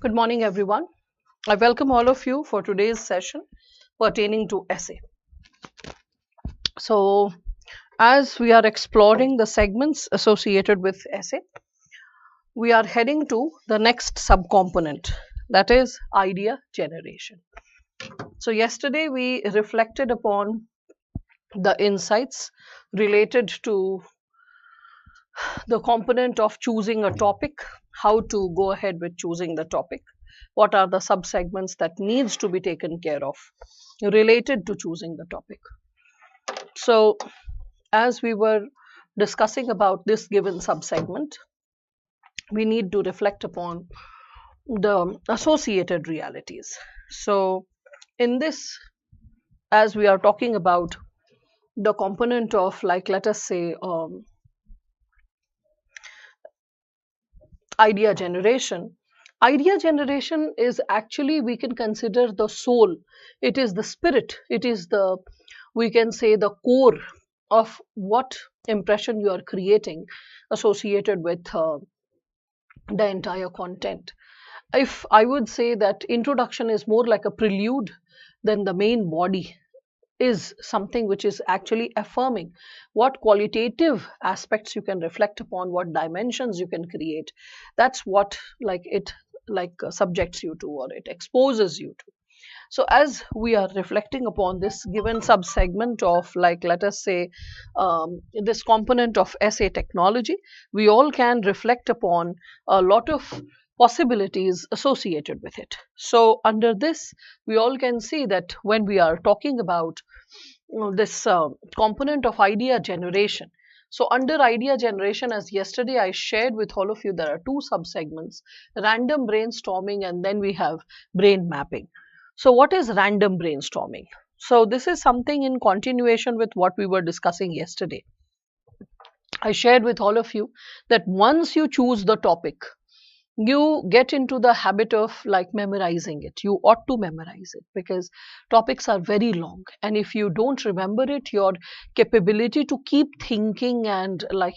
Good morning, everyone. I welcome all of you for today's session pertaining to essay. So, as we are exploring the segments associated with essay, we are heading to the next subcomponent, that is idea generation. So, yesterday we reflected upon the insights related to the component of choosing a topic, how to go ahead with choosing the topic, what are the subsegments that needs to be taken care of related to choosing the topic. So as we were discussing about this given subsegment, we need to reflect upon the associated realities. So in this, as we are talking about the component of, like, let us say, idea generation. Idea generation is actually, we can consider the soul, it is the spirit, it is the, we can say, the core of what impression you are creating associated with the entire content. If I would say that introduction is more like a prelude, then the main body is something which is actually affirming what qualitative aspects you can reflect upon, what dimensions you can create. That's what, like, it, like, subjects you to, or it exposes you to. So as we are reflecting upon this given subsegment of, like, let us say, this component of essay technology, we all can reflect upon a lot of possibilities associated with it. So under this, we all can see that when we are talking about this component of idea generation, so under idea generation, as yesterday I shared with all of you, there are two subsegments: random brainstorming, and then we have brain mapping. So what is random brainstorming? So this is something in continuation with what we were discussing yesterday. I shared with all of you that once you choose the topic, you get into the habit of, like, memorizing it. You ought to memorize it because topics are very long, and if you don't remember it, your capability to keep thinking and, like,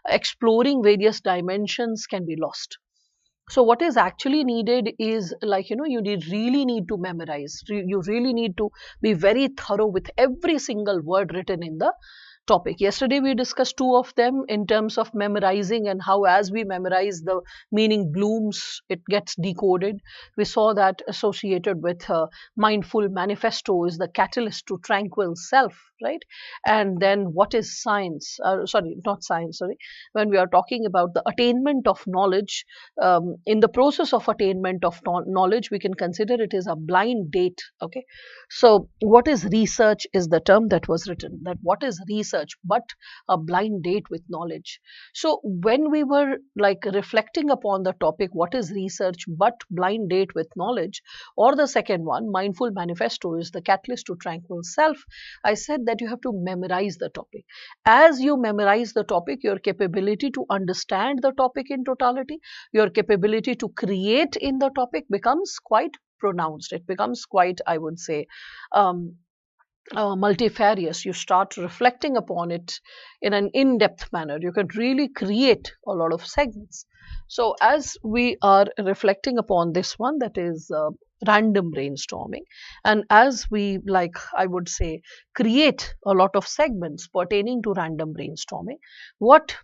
exploring various dimensions can be lost. So what is actually needed is, like, you really need to memorize. You really need to be very thorough with every single word written in the topic. Yesterday we discussed two of them in terms of memorizing, and how as we memorize, the meaning blooms, it gets decoded. We saw that associated with mindful manifesto is the catalyst to tranquil self, right? And then what is science, sorry, not science, sorry, when we are talking about the attainment of knowledge, in the process of attainment of knowledge, we can consider it is a blind date. Okay, so what is research is the term that was written, that what is research but a blind date with knowledge. So when we were, like, reflecting upon the topic, what is research but blind date with knowledge, or the second one, mindful manifesto is the catalyst to tranquil self, I said that you have to memorize the topic. As you memorize the topic, your capability to understand the topic in totality, your capability to create in the topic becomes quite pronounced. It becomes quite, I would say, um, multifarious. You start reflecting upon it in an in-depth manner. You can really create a lot of segments. So as we are reflecting upon this one, that is random brainstorming, and as we, like, I would say, create a lot of segments pertaining to random brainstorming, what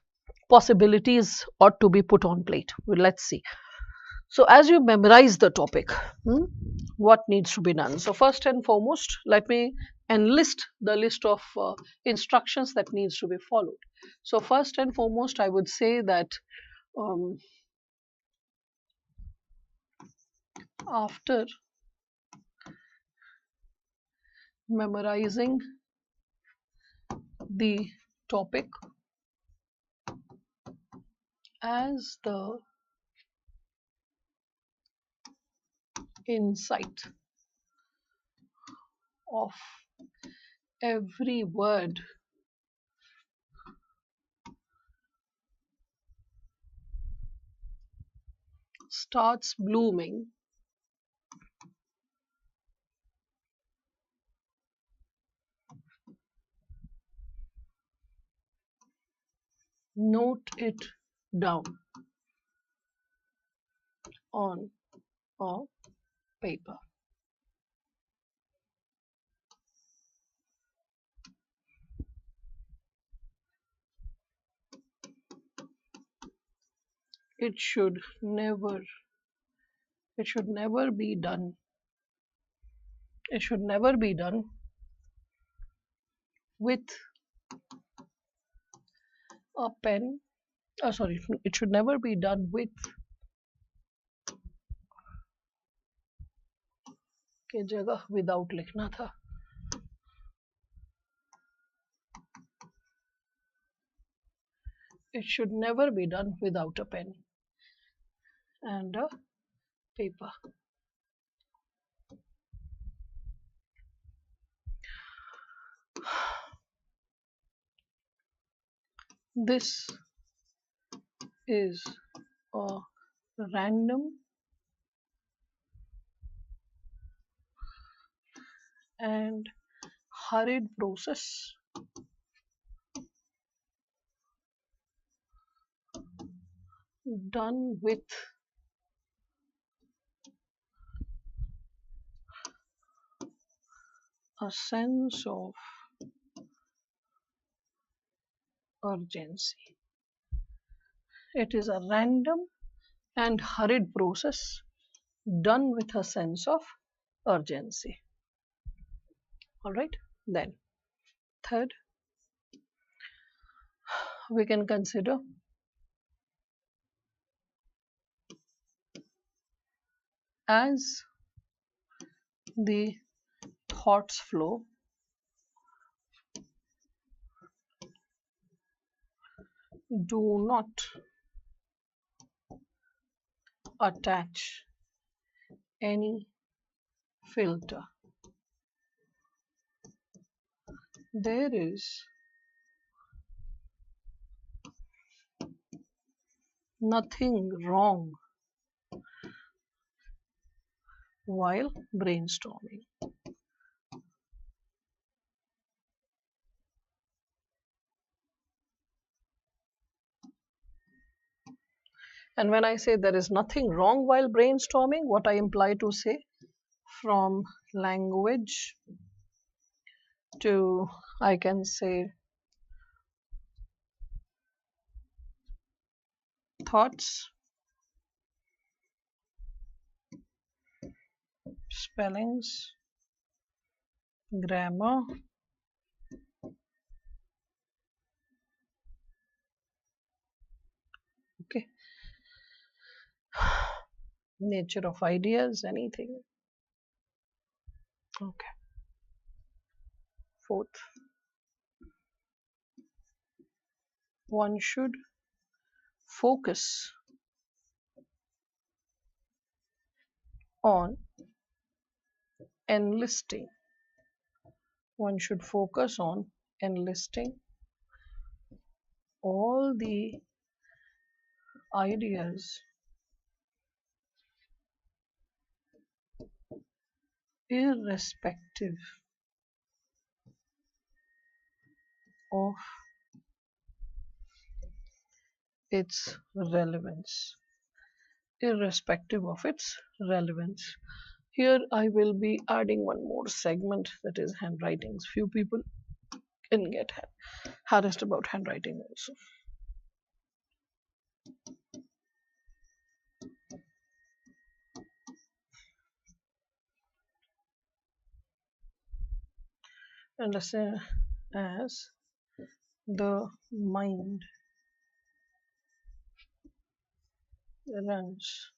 possibilities ought to be put on plate? Well, let's see. So as you memorize the topic, what needs to be done? So first and foremost, let me enlist the list of instructions that needs to be followed. So first and foremost, I would say that um, after memorizing the topic as the insight of every word starts blooming, note it down on or paper. It should never, it should never be done. It should never be done with a pen. Sorry, it should never be done with के जगह without लिखना था. It should never be done without a pen and a paper. This is a random and hurried process done with a sense of urgency. It is a random and hurried process done with a sense of urgency. All right, then third, we can consider as the thoughts flow, do not attach any filter. There is nothing wrong while brainstorming. And when I say there is nothing wrong while brainstorming, what I imply to say, from language to, I can say, thoughts, spellings, grammar, okay, nature of ideas, anything. Okay. Fourth, one should focus on enlisting. One should focus on enlisting all the ideas irrespective of its relevance. Irrespective of its relevance. Here I will be adding one more segment, that is handwritings. Few people can get harassed about handwriting also. Understand as the mind runs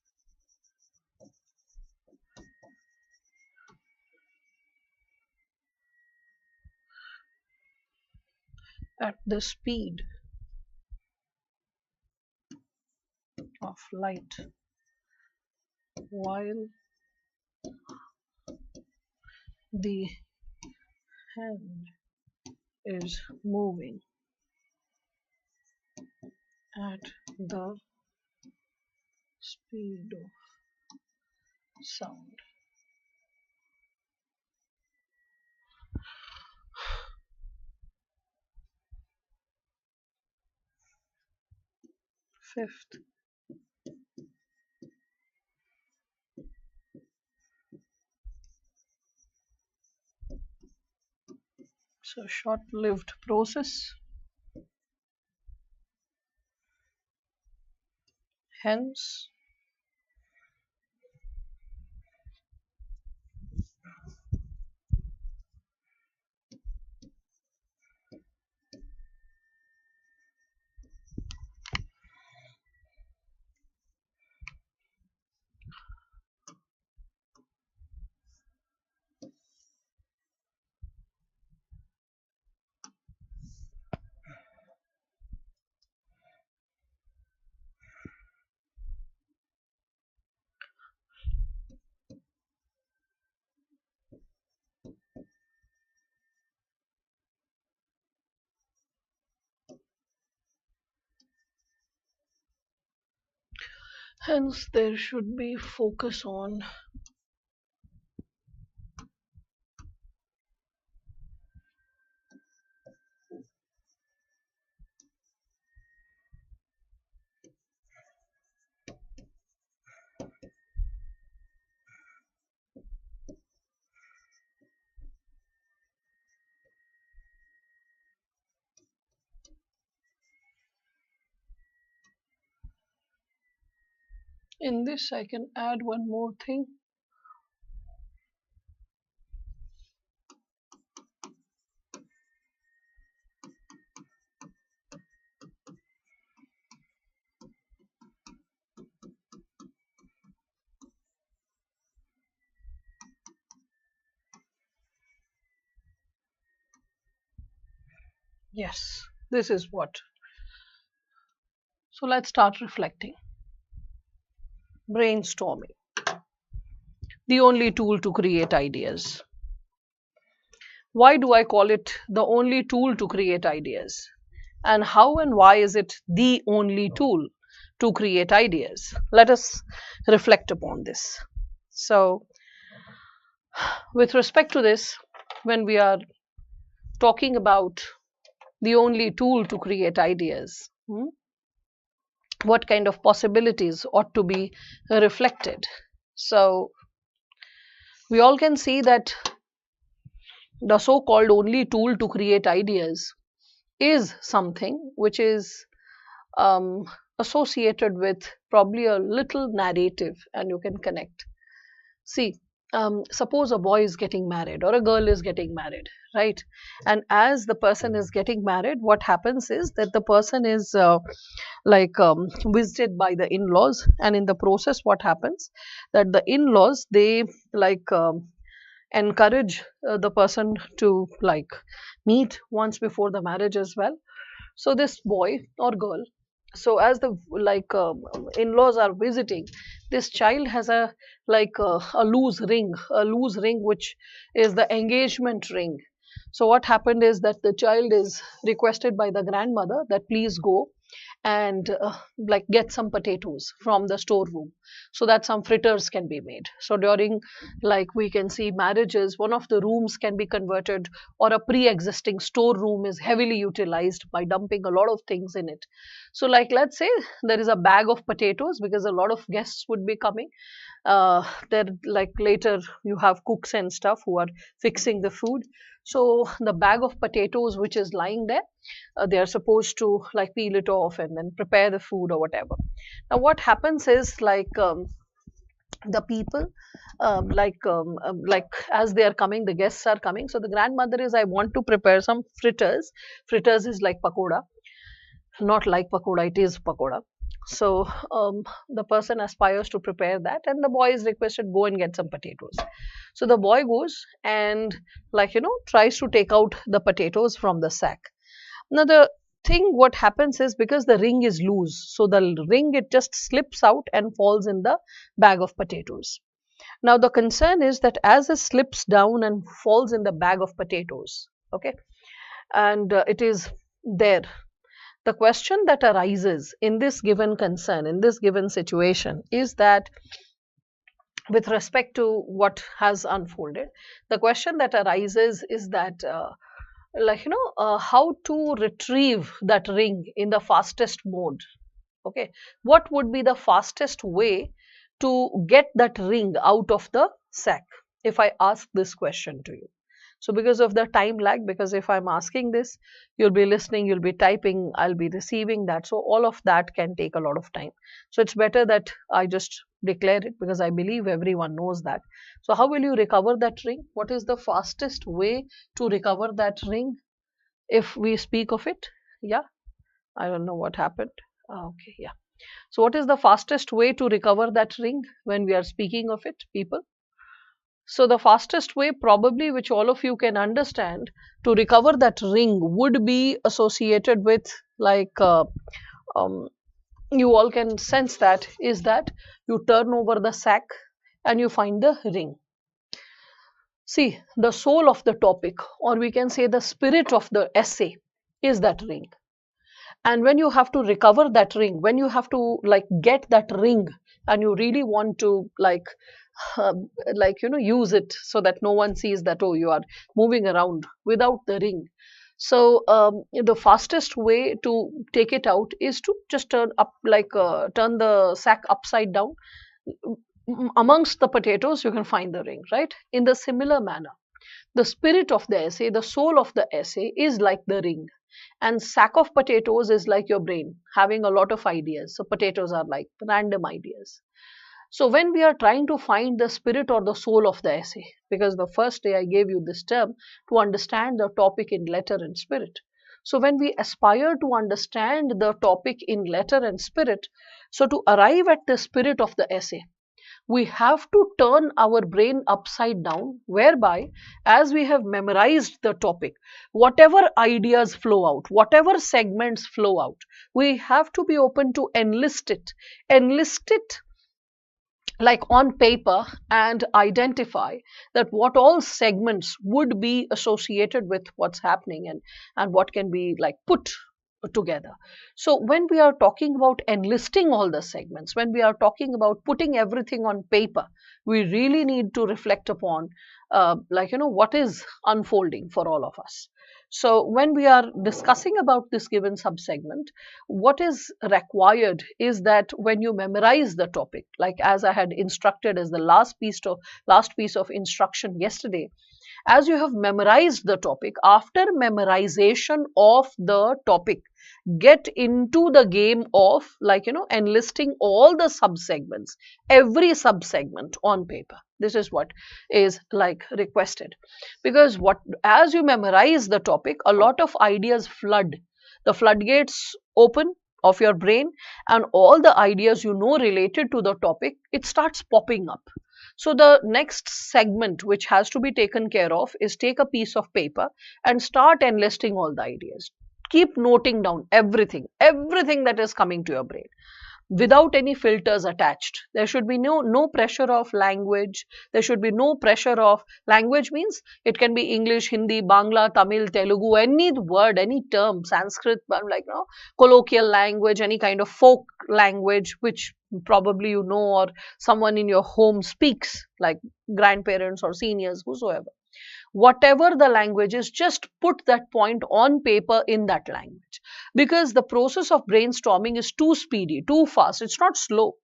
at the speed of light while the hand is moving at the speed of sound. Fifth, a short-lived process. Hence, hence there should be focus on in this. I can add one more thing. Yes, this is what. So let's start reflecting. Brainstorming, the only tool to create ideas. Why do I call it the only tool to create ideas? And how and why is it the only tool to create ideas? Let us reflect upon this. So, with respect to this, when we are talking about the only tool to create ideas, what kind of possibilities ought to be reflected? So, we all can see that the so called only tool to create ideas is something which is um, associated with probably a little narrative, and you can connect. See, suppose a boy is getting married or a girl is getting married, right? And as the person is getting married, what happens is that the person is visited by the in-laws, and in the process what happens, that the in-laws, they encourage the person to meet once before the marriage as well. So this boy or girl, so as the in-laws are visiting, this child has a loose ring which is the engagement ring. So what happened is that the child is requested by the grandmother that please go and get some potatoes from the storeroom so that some fritters can be made. So during, we can see marriages, one of the rooms can be converted, or a pre-existing storeroom is heavily utilized by dumping a lot of things in it. So let's say there is a bag of potatoes because a lot of guests would be coming. There, later you have cooks and stuff who are fixing the food. So the bag of potatoes which is lying there, they are supposed to peel it off and then prepare the food or whatever. Now what happens is the people, as they are coming, the guests are coming, so the grandmother is, I want to prepare some fritters. Fritters is like pakoda, not like pakoda, it is pakoda. So the person aspires to prepare that, and the boy is requested, go and get some potatoes. So the boy goes and tries to take out the potatoes from the sack. Now the thing what happens is, because the ring is loose, so the ring, it just slips out and falls in the bag of potatoes. Now the concern is that as it slips down and falls in the bag of potatoes, okay, and it is there, the question that arises in this given concern, in this given situation, is that with respect to what has unfolded, the question that arises is that how to retrieve that ring in the fastest mode. Okay, what would be the fastest way to get that ring out of the sack, if I ask this question to you? So because of the time lag, because if I'm asking this, you'll be listening, you'll be typing, I'll be receiving that. So all of that can take a lot of time. So it's better that I just declare it, because I believe everyone knows that. So how will you recover that ring? What is the fastest way to recover that ring if we speak of it? Yeah, I don't know what happened. Okay, yeah. So what is the fastest way to recover that ring when we are speaking of it, people? So the fastest way, probably, which all of you can understand, to recover that ring would be associated with, like, um, you all can sense that, is that you turn over the sack and you find the ring. See, the soul of the topic, or we can say the spirit of the essay, is that ring. And when you have to recover that ring, when you have to, like, get that ring, and you really want to, like, use it so that no one sees that, oh, you are moving around without the ring. So the fastest way to take it out is to just turn up, like, turn the sack upside down. Amongst the potatoes you can find the ring, right? In the similar manner, the spirit of the essay, the soul of the essay, is like the ring, and sack of potatoes is like your brain having a lot of ideas. So potatoes are like random ideas. So when we are trying to find the spirit or the soul of the essay, because the first day I gave you this term to understand the topic in letter and spirit. So when we aspire to understand the topic in letter and spirit, so to arrive at the spirit of the essay, we have to turn our brain upside down, whereby, as we have memorized the topic, whatever ideas flow out, whatever segments flow out, we have to be open to enlist it, like, on paper, and identify that what all segments would be associated with what's happening, and what can be, like, put together. So when we are talking about enlisting all the segments, when we are talking about putting everything on paper, we really need to reflect upon, like, what is unfolding for all of us. So when we are discussing about this given subsegment, what is required is that when you memorize the topic, like as I had instructed as the last piece of instruction yesterday, as you have memorized the topic, after memorization of the topic, get into the game of, like, enlisting all the subsegments, every subsegment on paper. This is what is, like, requested, because what as you memorize the topic, a lot of ideas flood, the floodgates open of your brain, and all the ideas related to the topic, it starts popping up. So the next segment which has to be taken care of is take a piece of paper and start enlisting all the ideas. Keep noting down everything that is coming to your brain, without any filters attached. There should be no pressure of language. There should be no pressure of language, means it can be English, Hindi, Bangla, Tamil, Telugu, any word, any term, Sanskrit, like, colloquial language, any kind of folk language which probably or someone in your home speaks, like grandparents or seniors, whosoever. Whatever the language is, just put that point on paper in that language, because the process of brainstorming is too speedy, too fast, it's not slow.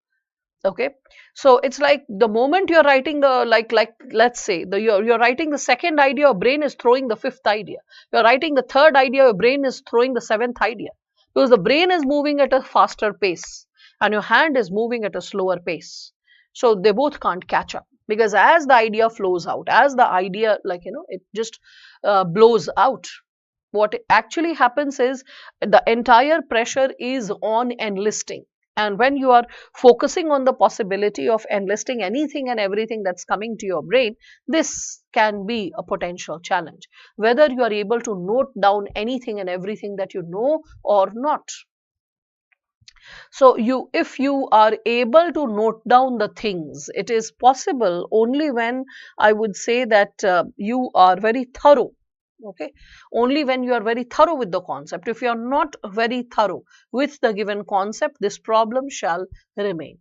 Okay, so it's like the moment you're writing the, like let's say you're writing the second idea, your brain is throwing the fifth idea. You're writing the third idea, your brain is throwing the seventh idea, because the brain is moving at a faster pace and your hand is moving at a slower pace. So they both can't catch up, because as the idea flows out, as the idea, like, it just blows out, what actually happens is the entire pressure is on enlisting. And when you are focusing on the possibility of enlisting anything and everything that's coming to your brain, this can be a potential challenge, whether you are able to note down anything and everything that you know or not. So if you are able to note down the things, it is possible only when, I would say, that you are very thorough. Okay, only when you are very thorough with the concept. If you are not very thorough with the given concept, this problem shall remain.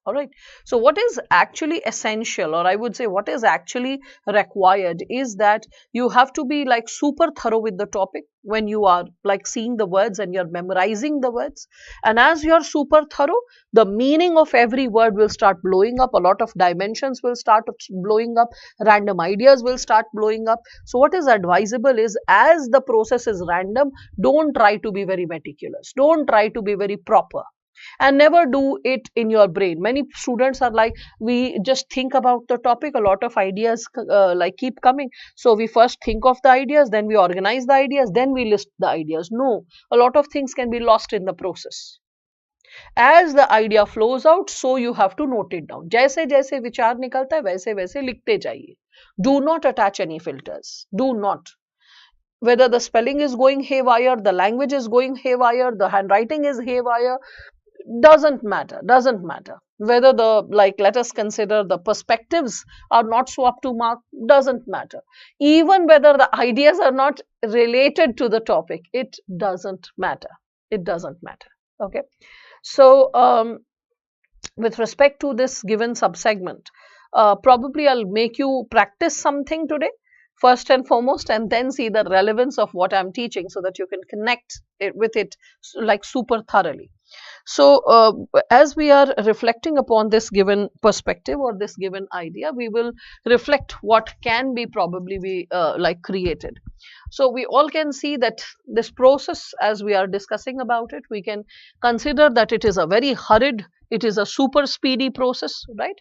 All right. So, what is actually essential, or I would say what is actually required, is that you have to be like super thorough with the topic when you are like seeing the words and you're memorizing the words. And as you're super thorough, the meaning of every word will start blowing up. A lot of dimensions will start blowing up. Random ideas will start blowing up. So, what is advisable is, as the process is random, don't try to be very meticulous. Don't try to be very proper, and never do it in your brain. Many students are like, we just think about the topic, a lot of ideas like keep coming, so we first think of the ideas, then we organize the ideas, then we list the ideas. No, a lot of things can be lost in the process. As the idea flows out, so you have to note it down. जैसे जैसे विचार निकलता है वैसे वैसे लिखते जाइए. Do not attach any filters. Do not. Whether the spelling is going haywire, the language is going haywire, the handwriting is haywire, doesn't matter whether the, like, let us consider the perspectives are not so up to mark, doesn't matter. Even whether the ideas are not related to the topic, it doesn't matter. It doesn't matter. Okay. So with respect to this given subsegment, probably I'll make you practice something today first and foremost, and then see the relevance of what I'm teaching so that you can connect it with it like super thoroughly. So, as we are reflecting upon this given perspective or this given idea, we will reflect what can be probably be like created. So, we all can see that this process, as we are discussing about it, we can consider that it is a very hurried, it is a super speedy process, right?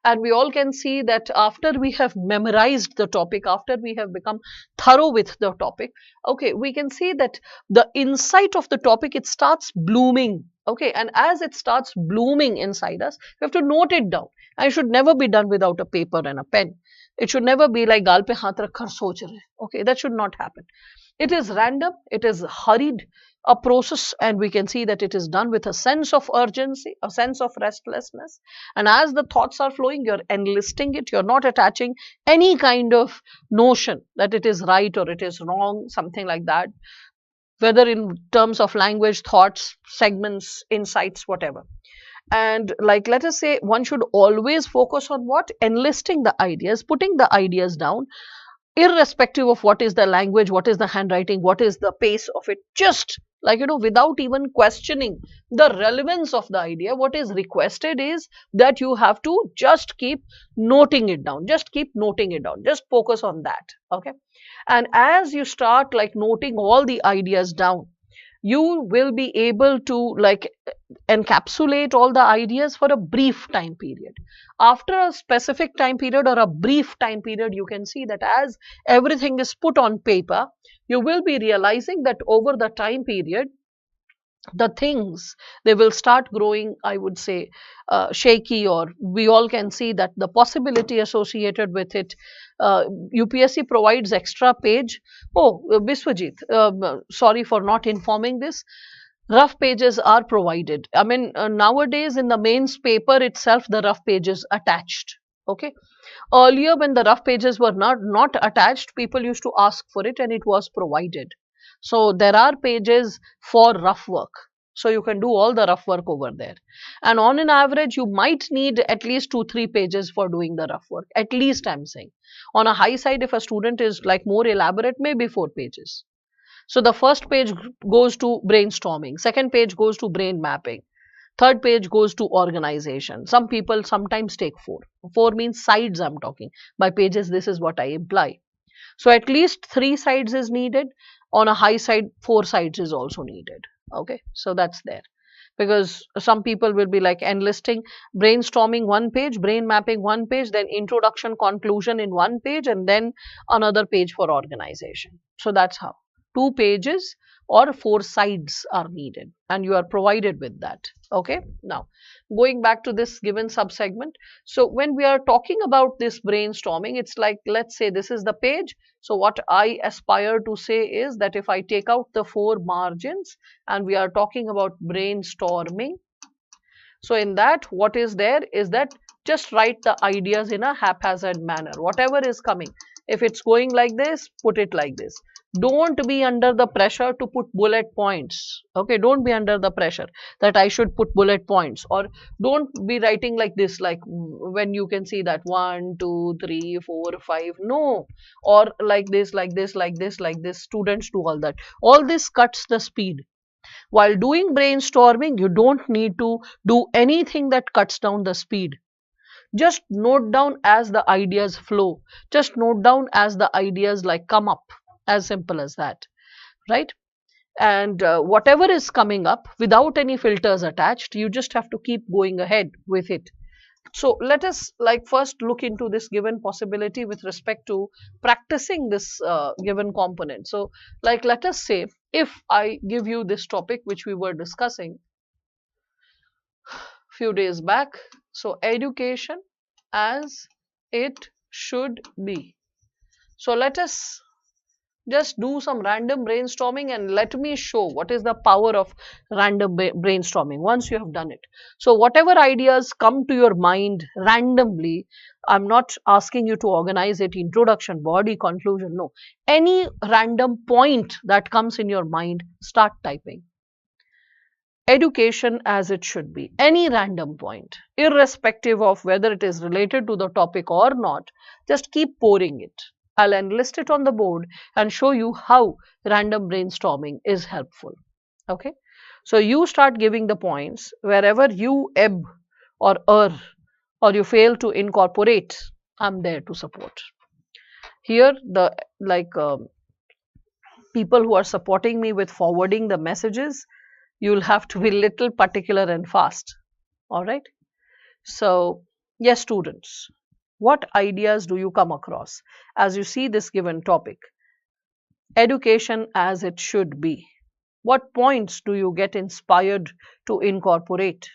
And we all can see that after we have memorized the topic, after we have become thorough with the topic, okay, we can see that the insight of the topic, it starts blooming. Okay, and as it starts blooming inside us, we have to note it down. And it should never be done without a paper and a pen. It should never be like gaal pe haath rakh kar soch rahe. Okay, that should not happen. It is random, it is hurried, a process, and we can see that it is done with a sense of urgency, a sense of restlessness. And as the thoughts are flowing, you're enlisting it, you're not attaching any kind of notion that it is right or it is wrong, something like that, whether in terms of language, thoughts, segments, insights, whatever. And like, let us say, one should always focus on what? Enlisting the ideas, putting the ideas down, irrespective of what is the language, what is the handwriting, what is the pace of it, just like, without even questioning the relevance of the idea. What is requested is that you have to just keep noting it down, just keep noting it down, just focus on that. Okay. And as you start like noting all the ideas down, you will be able to like encapsulate all the ideas for a brief time period. After a specific time period or a brief time period, you can see that as everything is put on paper, you will be realizing that over the time period, the things, they will start growing, I would say, shaky, or we all can see that the possibility associated with it. UPSC provides extra page. Oh, Biswajit, sorry for not informing this. Rough pages are provided. I mean, nowadays in the mains paper itself, the rough pages attached. Okay. Earlier, when the rough pages were not attached, people used to ask for it and it was provided. So there are pages for rough work. So you can do all the rough work over there. And on an average, you might need at least 2-3 pages for doing the rough work. At least, I'm saying. On a high side, if a student is like more elaborate, maybe 4 pages. So the first page goes to brainstorming. Second page goes to brain mapping. Third page goes to organization. Some people sometimes take 4. 4 means sides I'm talking. By pages, this is what I imply. So at least 3 sides is needed. On a high side, 4 sides is also needed. Okay, so that's there. Because some people will be like enlisting brainstorming 1 page, brain mapping 1 page, then introduction, conclusion in 1 page, and then another page for organization. So that's how 2 pages or 4 sides are needed, and you are provided with that. Okay, now going back to this given subsegment. So when we are talking about this brainstorming, it's like, let's say this is the page. So what I aspire to say is that if I take out the 4 margins and we are talking about brainstorming, so in that, what is there is that just write the ideas in a haphazard manner, whatever is coming. If it's going like this, put it like this. Don't be under the pressure to put bullet points. Okay, don't be under the pressure that I should put bullet points, or don't be writing like this, like when you can see that 1 2 3 4 5. No, or like this, like this, like this, like this. Students do all that. All this cuts the speed. While doing brainstorming, you don't need to do anything that cuts down the speed. Just note down as the ideas flow. Just note down as the ideas like come up. As simple as that, right? And whatever is coming up without any filters attached, you just have to keep going ahead with it. So let us like first look into this given possibility with respect to practicing this given component. So like let us say if I give you this topic which we were discussing few days back. So education as it should be. So let us just do some random brainstorming and let me show what is the power of random brainstorming once you have done it. So whatever ideas come to your mind randomly, I'm not asking you to organize it, introduction, body, conclusion, no. Any random point that comes in your mind, start typing. Education as it should be. Any random point, irrespective of whether it is related to the topic or not, just keep pouring it. I'll enlist it on the board and show you how random brainstorming is helpful. Okay. So you start giving the points wherever you ebb or err or you fail to incorporate. I'm there to support. Here, the like people who are supporting me with forwarding the messages, you'll have to be little particular and fast. All right. So, yes, students, what ideas do you come across as you see this given topic? Education as it should be. What points do you get inspired to incorporate?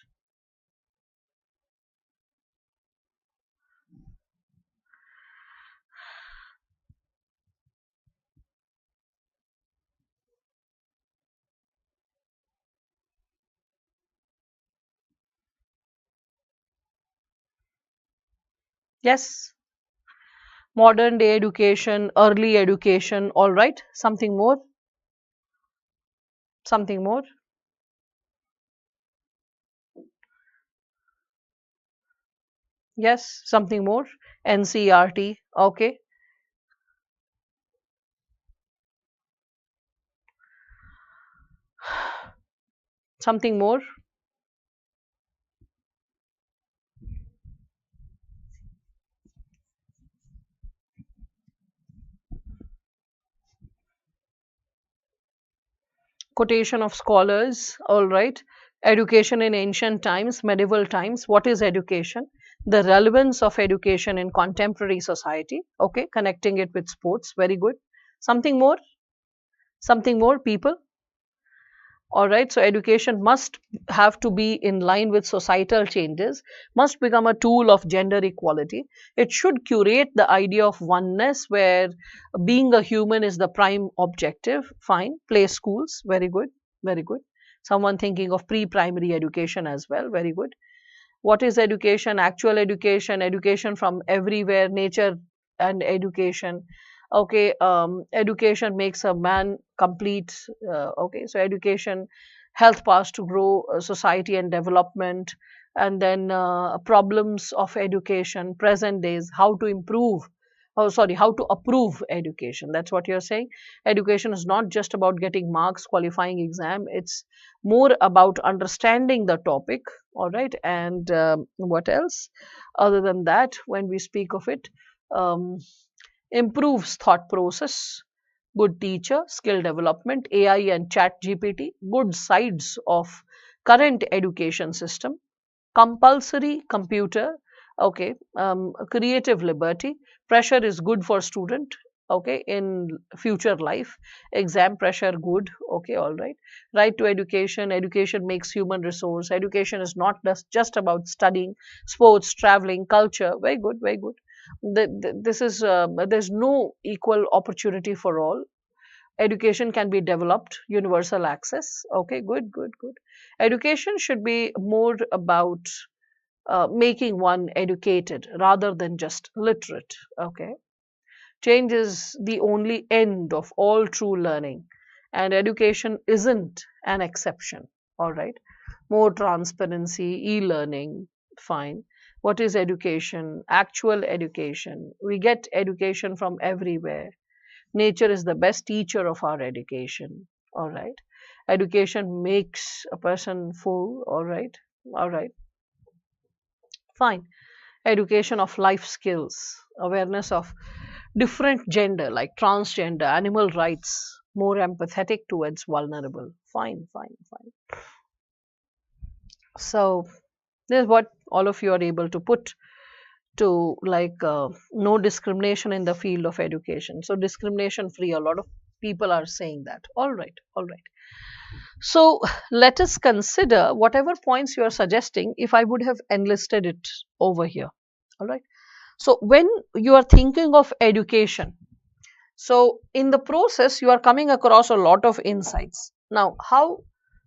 Yes, modern day education, early education, all right. Something more? Something more? Yes, something more? NCRT, okay. Something more? Quotation of scholars, all right. Education in ancient times, medieval times. What is education? The relevance of education in contemporary society. Okay, connecting it with sports. Very good. Something more? Something more, people? All right, so education must have to be in line with societal changes, must become a tool of gender equality. It should curate the idea of oneness where being a human is the prime objective. Fine. Play schools. Very good. Very good. Someone thinking of pre primary education as well. Very good. What is education? Actual education, education from everywhere, nature and education. Okay, education makes a man complete. Okay, so education, health paths to grow society and development, and then problems of education, present days, how to improve. Oh, sorry, how to approve education. That's what you're saying. Education is not just about getting marks, qualifying exam. It's more about understanding the topic. All right, and what else? Other than that, when we speak of it, um, improves thought process, good teacher, skill development, AI and chat GPT, good sides of current education system, compulsory computer, okay, creative liberty, pressure is good for student, okay, in future life, exam pressure good, okay, all right, right to education, education makes human resource, education is not just about studying, sports, traveling, culture, very good, very good. This is there's no equal opportunity for all. Education can be developed, universal access, okay, good, good, good. Education should be more about making one educated rather than just literate, okay. Change is the only end of all true learning, and education isn't an exception. All right. More transparency, e learning, fine. What is education? Actual education. We get education from everywhere. Nature is the best teacher of our education. All right. Education makes a person full. All right. All right. Fine. Education of life skills, awareness of different gender like transgender, animal rights, more empathetic towards vulnerable. Fine, fine, fine. So this is what all of you are able to put to, like, no discrimination in the field of education. So discrimination free. A lot of people are saying that. All right, all right. So let us consider whatever points you are suggesting. If I would have enlisted it over here. All right. So when you are thinking of education, so in the process, you are coming across a lot of insights. Now, how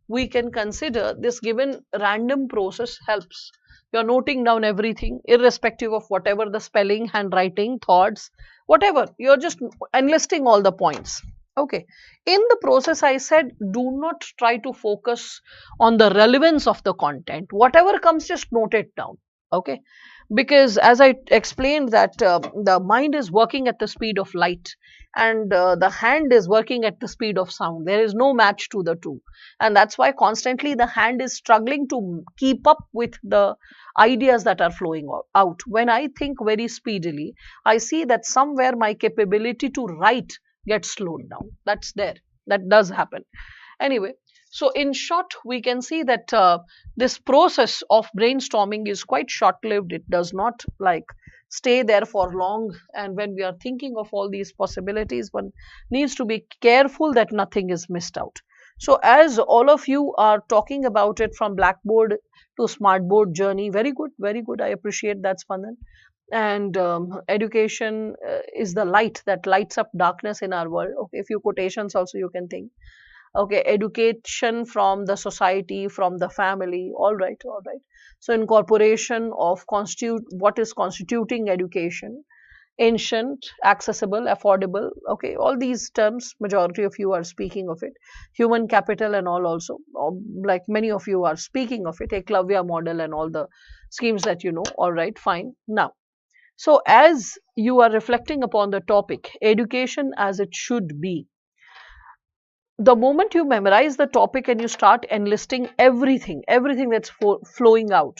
we can consider this given random process helps. You are noting down everything, irrespective of whatever the spelling, handwriting, thoughts, whatever. You are just enlisting all the points. Okay. In the process, I said, do not try to focus on the relevance of the content. Whatever comes, just note it down. Okay. Because as I explained that the mind is working at the speed of light, and the hand is working at the speed of sound. There is no match to the two, and that's why constantly the hand is struggling to keep up with the ideas that are flowing out. When I think very speedily, I see that somewhere my capability to write gets slowed down. That's there. That does happen. Anyway, so in short, we can see that this process of brainstorming is quite short lived. It does not like stay there for long. And when we are thinking of all these possibilities, one needs to be careful that nothing is missed out. So as all of you are talking about it from blackboard to smartboard journey, very good, very good. I appreciate that, Spandan. And education is the light that lights up darkness in our world. Okay, a few quotations also you can think. Okay, education from the society, from the family. All right, all right. So incorporation of constitute what is constituting education, ancient, accessible, affordable. Okay, all these terms, majority of you are speaking of it. Human capital and all also, like many of you are speaking of it. Eklavya model and all the schemes that you know. All right, fine. Now, so as you are reflecting upon the topic, education as it should be, the moment you memorize the topic and you start enlisting everything that's flowing out,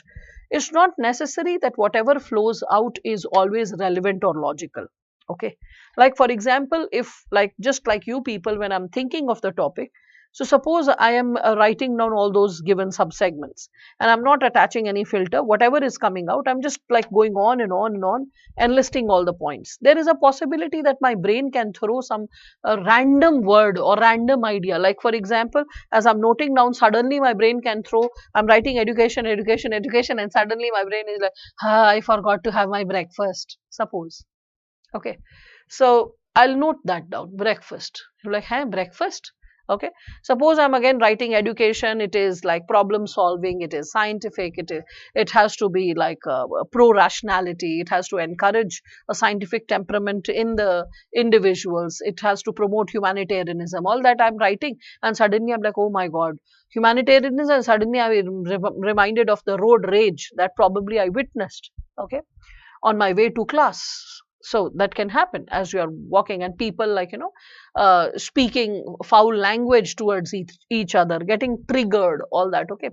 it's not necessary that whatever flows out is always relevant or logical. Okay, like for example, if like just like you people, when I'm thinking of the topic, so suppose I am writing down all those given subsegments, and I'm not attaching any filter. Whatever is coming out, I'm just like going on and on and on and listing all the points. There is a possibility that my brain can throw some random word or random idea. Like for example, as I'm noting down, suddenly my brain can throw, I'm writing education, education, education, and suddenly my brain is like, ah, I forgot to have my breakfast, suppose. Okay, so I'll note that down, breakfast. You're like, hey, breakfast? Okay, suppose I'm again writing education, it is like problem solving, it is scientific, it has to be like pro rationality, it has to encourage a scientific temperament in the individuals, it has to promote humanitarianism, all that I'm writing, and suddenly I'm like, oh my god, humanitarianism, and suddenly I'm reminded of the road rage that probably I witnessed, okay, on my way to class. So that can happen as you are walking, and people, like, speaking foul language towards each other, getting triggered, all that. Okay,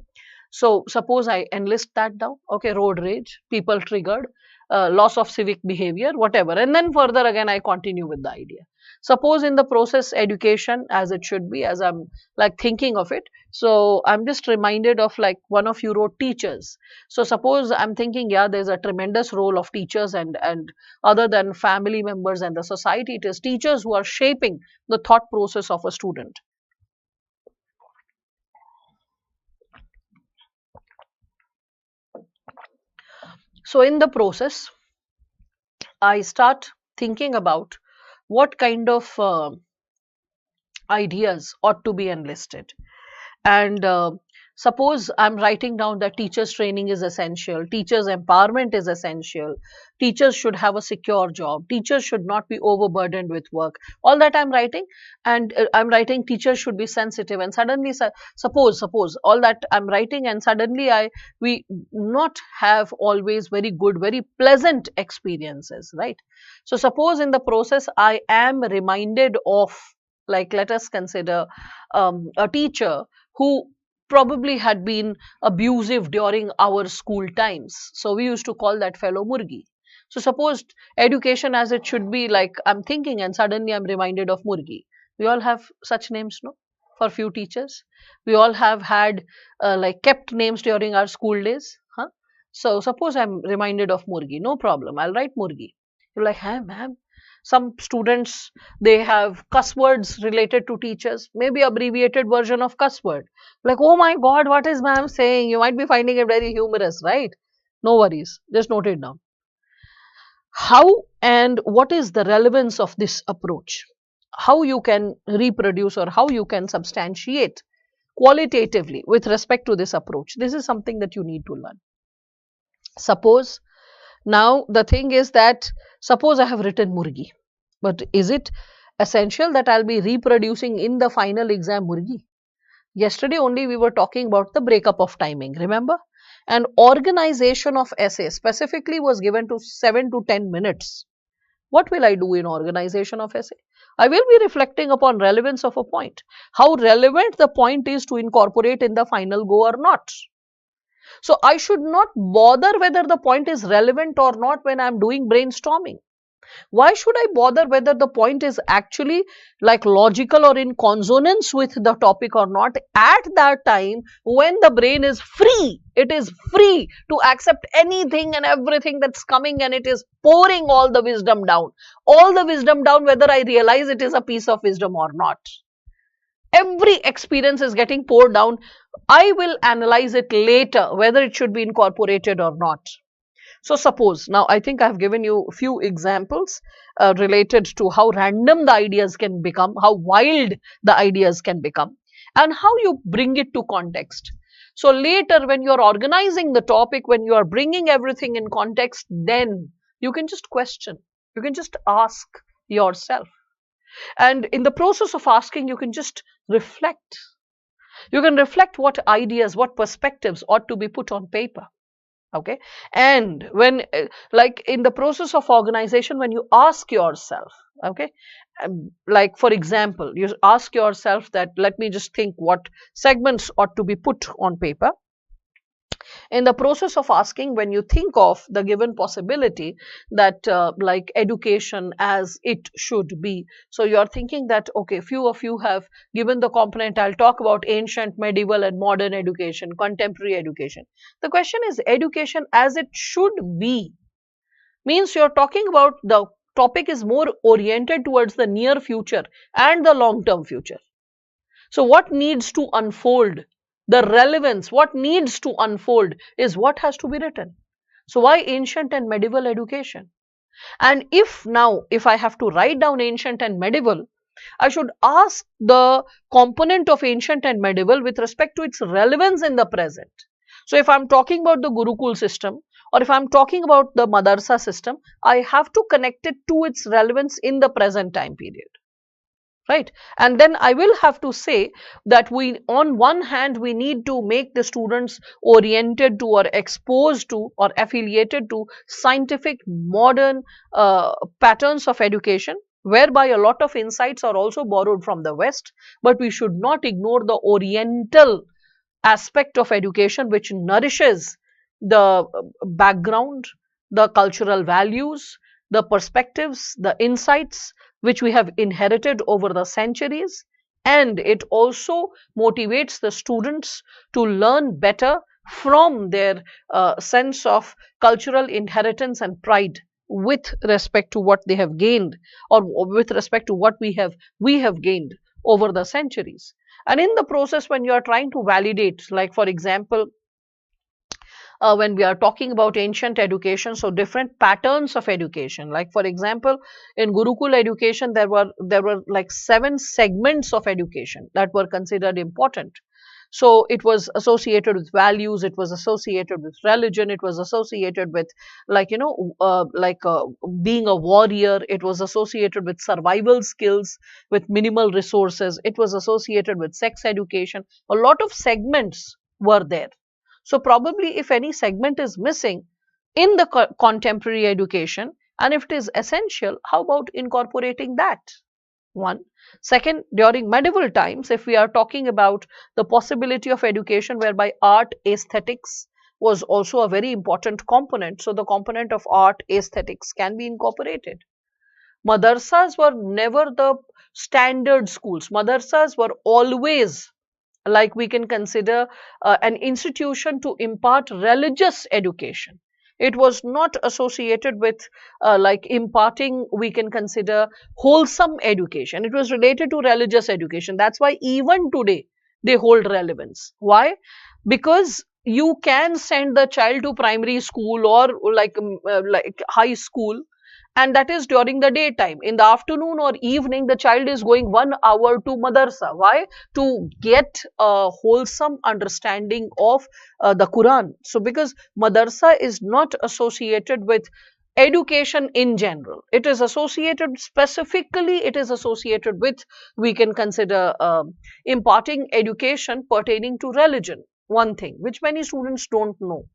so suppose I enlist that down. Okay, road rage, people triggered, loss of civic behavior, whatever, and then further again I continue with the idea. Suppose in the process, education as it should be, as I'm like thinking of it, so I'm just reminded of, like, one of you wrote teachers. So suppose I'm thinking, yeah, there's a tremendous role of teachers, and other than family members and the society, it is teachers who are shaping the thought process of a student. So in the process, I start thinking about what kind of ideas ought to be enlisted. And Suppose I'm writing down that teachers training is essential, teachers empowerment is essential, teachers should have a secure job, teachers should not be overburdened with work, all that I'm writing. And I'm writing teachers should be sensitive, and suddenly suppose all that I'm writing, and suddenly I we not have always very good, very pleasant experiences, right? So suppose in the process I am reminded of, like, let us consider a teacher who probably had been abusive during our school times. So we used to call that fellow Murgi. So suppose education as it should be, like I'm thinking, and suddenly I'm reminded of Murgi. We all have such names, no? For few teachers, we all have had like kept names during our school days, huh? So suppose I'm reminded of Murgi, no problem. I'll write Murgi. You're like, hey, ma'am. Some students, they have cuss words related to teachers, maybe abbreviated version of cuss word. Like, oh my God, what is ma'am saying? You might be finding it very humorous, right? No worries. Just note it down. How and what is the relevance of this approach? How you can reproduce or how you can substantiate qualitatively with respect to this approach? This is something that you need to learn. Suppose now the thing is that, suppose I have written Murgi, but is it essential that I'll be reproducing in the final exam Murgi? Yesterday only we were talking about the breakup of timing, remember? And organization of essay specifically was given to 7 to 10 minutes. What will I do in organization of essay? I will be reflecting upon relevance of a point. How relevant the point is to incorporate in the final go or not. So I should not bother whether the point is relevant or not when I am doing brainstorming. Why should I bother whether the point is actually like logical or in consonance with the topic or not at that time when the brain is free? It is free to accept anything and everything that's coming, and it is pouring all the wisdom down. All the wisdom down, whether I realize it is a piece of wisdom or not. Every experience is getting poured down. I will analyze it later whether it should be incorporated or not. So suppose, now I think I have given you a few examples related to how random the ideas can become, how wild the ideas can become, and how you bring it to context. So later when you are organizing the topic, when you are bringing everything in context, then you can just question, you can just ask yourself. And in the process of asking, you can just reflect. You can reflect what ideas, what perspectives ought to be put on paper. Okay. And when like in the process of organization, when you ask yourself, okay, like for example, you ask yourself that, let me just think what segments ought to be put on paper. In the process of asking, when you think of the given possibility that like education as it should be, so you are thinking that, okay, few of you have given the component, I'll talk about ancient, medieval and modern education, contemporary education. The question is education as it should be, means you're talking about the topic is more oriented towards the near future and the long term future. So what needs to unfold, the relevance, what needs to unfold is what has to be written. So why ancient and medieval education? And if now, if I have to write down ancient and medieval, I should ask the component of ancient and medieval with respect to its relevance in the present. So if I'm talking about the Gurukul system, or if I'm talking about the Madarsa system, I have to connect it to its relevance in the present time period. Right. And then I will have to say that we, on one hand, we need to make the students oriented to or exposed to or affiliated to scientific modern patterns of education, whereby a lot of insights are also borrowed from the West. But we should not ignore the oriental aspect of education which nourishes the background, the cultural values, the perspectives, the insights which we have inherited over the centuries, and it also motivates the students to learn better from their sense of cultural inheritance and pride with respect to what they have gained, or with respect to what we have gained over the centuries. And in the process, when you are trying to validate, like for example, when we are talking about ancient education. So different patterns of education, like for example, in Gurukul education, there were like 7 segments of education that were considered important. So it was associated with values, it was associated with religion, it was associated with, like, being a warrior, it was associated with survival skills, with minimal resources, it was associated with sex education. A lot of segments were there. So probably if any segment is missing in the contemporary education, and if it is essential, how about incorporating that? One. Second, during medieval times, if we are talking about the possibility of education whereby art, aesthetics was also a very important component. So the component of art, aesthetics can be incorporated. Madrasas were never the standard schools. Madrasas were always, like, we can consider an institution to impart religious education. It was not associated with like imparting, we can consider, wholesome education. It was related to religious education. That's why even today they hold relevance. Why? Because you can send the child to primary school or like high school, and that is during the daytime. In the afternoon or evening, the child is going 1 hour to madrasa. Why? To get a wholesome understanding of the Quran. So because madrasa is not associated with education in general, it is associated specifically, it is associated with, we can consider, imparting education pertaining to religion. One thing which many students don't know.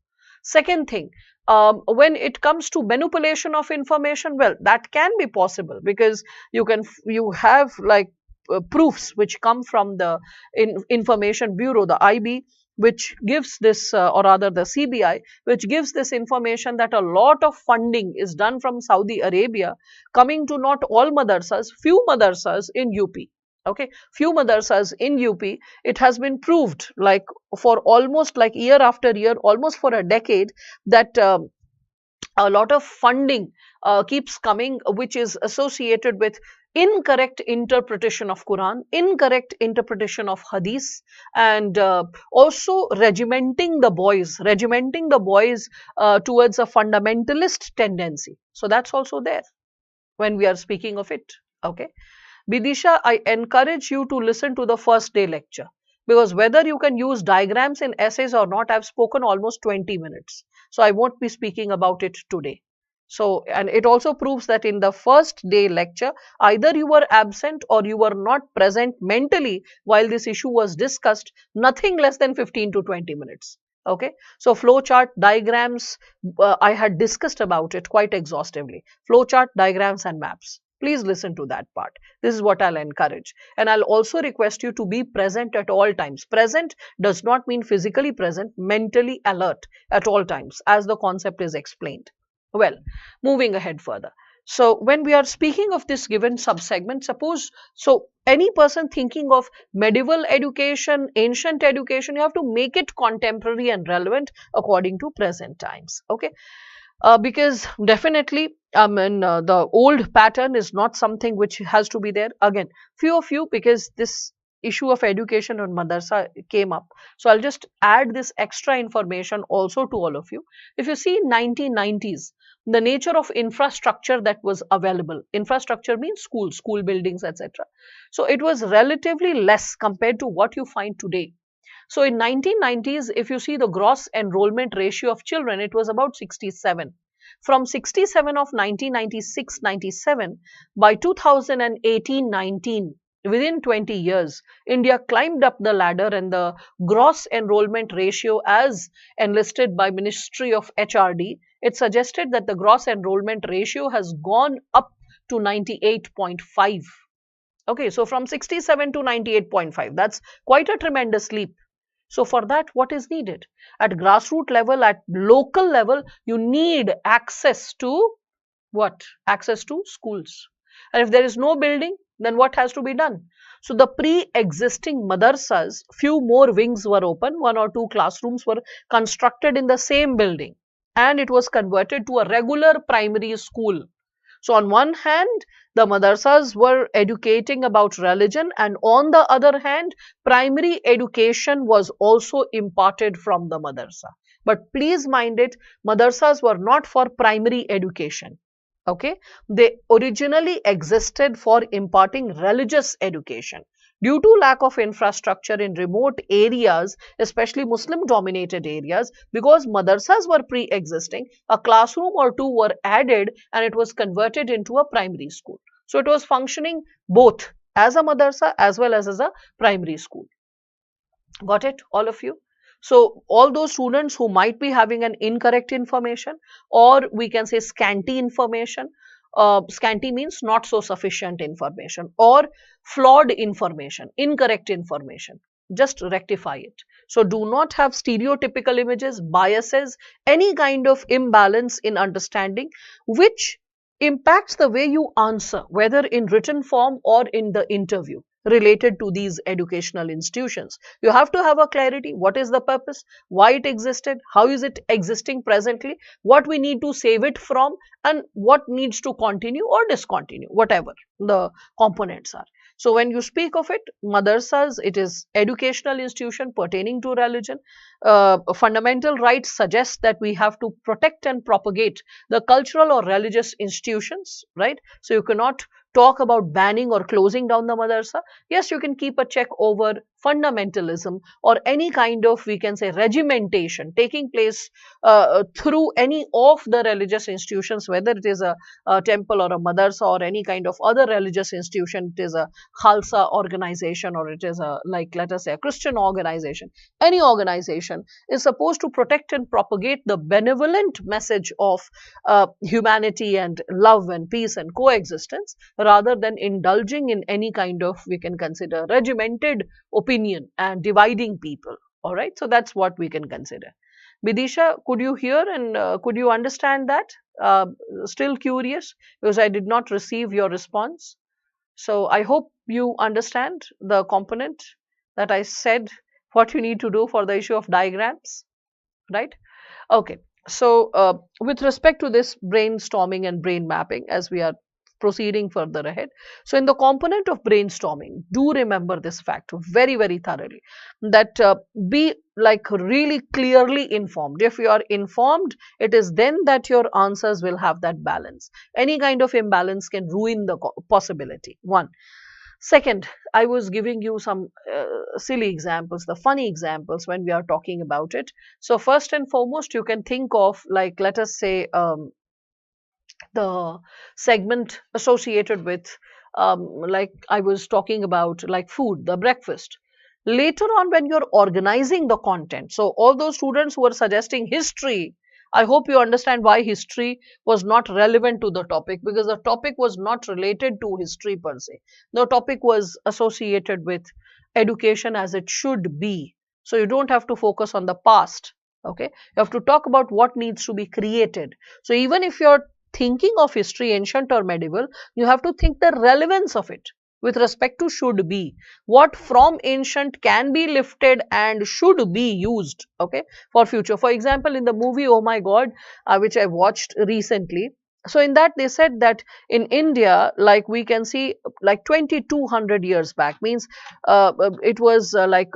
Second thing, when it comes to manipulation of information, well, that can be possible, because you have like proofs which come from the information bureau, the IB, which gives this, or rather the CBI, which gives this information that a lot of funding is done from Saudi Arabia coming to not all madrasas, few madrasas in UP. Okay, few madrasas in UP. It has been proved, like, for almost like year after year, almost for a decade, that a lot of funding keeps coming, which is associated with incorrect interpretation of Quran, incorrect interpretation of Hadith, and also regimenting the boys towards a fundamentalist tendency. So that's also there when we are speaking of it. Okay. Bidisha, I encourage you to listen to the first day lecture, because whether you can use diagrams in essays or not, I've spoken almost 20 minutes. So I won't be speaking about it today. So, and it also proves that in the first day lecture, either you were absent or you were not present mentally while this issue was discussed, nothing less than 15 to 20 minutes. Okay. So flowchart, diagrams, I had discussed about it quite exhaustively. Flowchart, diagrams and maps. Please listen to that part. This is what I'll encourage. And I'll also request you to be present at all times. Present does not mean physically present, mentally alert at all times, as the concept is explained. Well, moving ahead further. So when we are speaking of this given subsegment, suppose, so any person thinking of medieval education, ancient education, you have to make it contemporary and relevant according to present times. Okay. Because definitely, the old pattern is not something which has to be there. Again, few of you, because this issue of education on madrasa came up, so I'll just add this extra information also to all of you. If you see in 1990s, the nature of infrastructure that was available, infrastructure means schools, school buildings, etc. So it was relatively less compared to what you find today. So in 1990s, if you see the gross enrollment ratio of children, it was about 67. From 67 of 1996-97, by 2018-19, within 20 years, India climbed up the ladder, and the gross enrollment ratio as enlisted by Ministry of HRD, it suggested that the gross enrollment ratio has gone up to 98.5. Okay, so from 67 to 98.5, that's quite a tremendous leap. So for that, what is needed? At grassroots level, at local level, you need access to what? Access to schools. And if there is no building, then what has to be done? So the pre-existing madrasas, few more wings were open, 1 or 2 classrooms were constructed in the same building, and it was converted to a regular primary school. So on one hand, the madrasas were educating about religion, and on the other hand, primary education was also imparted from the madrasa. But please mind it, madrasas were not for primary education. Okay, they originally existed for imparting religious education. Due to lack of infrastructure in remote areas, especially Muslim dominated areas, because madrasas were pre-existing, a classroom or two were added and it was converted into a primary school. So it was functioning both as a madrasa as well as a primary school. Got it, all of you? So all those students who might be having an incorrect information, or we can say scanty information, scanty means not so sufficient information, or flawed information, incorrect information, just rectify it. So do not have stereotypical images, biases, any kind of imbalance in understanding, which impacts the way you answer, whether in written form or in the interview related to these educational institutions. You have to have a clarity. What is the purpose? Why it existed? How is it existing presently? What we need to save it from, and what needs to continue or discontinue, whatever the components are. So when you speak of it, madrasas, it is educational institution pertaining to religion. Fundamental rights suggest that we have to protect and propagate the cultural or religious institutions, right? So you cannot talk about banning or closing down the madrasa. Yes, you can keep a check over fundamentalism or any kind of, we can say, regimentation taking place through any of the religious institutions, whether it is a temple or a madrasa or any kind of other religious institution, it is a Khalsa organization or it is a, like, let us say, a Christian organization. Any organization is supposed to protect and propagate the benevolent message of humanity and love and peace and coexistence, rather than indulging in any kind of, we can consider, regimented opinion and dividing people. All right, so that's what we can consider. Bidisha, could you hear and could you understand that? Still curious because I did not receive your response. So I hope you understand the component that I said, what you need to do for the issue of diagrams, right? Okay. So with respect to this brainstorming and brain mapping, as we are proceeding further ahead, so in the component of brainstorming, do remember this fact very, very thoroughly, that be like really clearly informed. If you are informed, it is then that your answers will have that balance. Any kind of imbalance can ruin the possibility. One. Second, I was giving you some silly examples, the funny examples when we are talking about it. So first and foremost, you can think of, like, let us say, the segment associated with, like I was talking about, like food, the breakfast. Later on, when you're organizing the content, so all those students who are suggesting history, I hope you understand why history was not relevant to the topic, because the topic was not related to history per se. The topic was associated with education as it should be. So you don't have to focus on the past. Okay, you have to talk about what needs to be created. So even if you're thinking of history, ancient or medieval, you have to think the relevance of it with respect to should be. What from ancient can be lifted and should be used, okay, for future. For example, in the movie Oh My God, which I watched recently, so in that they said that in India, like we can see, like 2200 years back, means it was like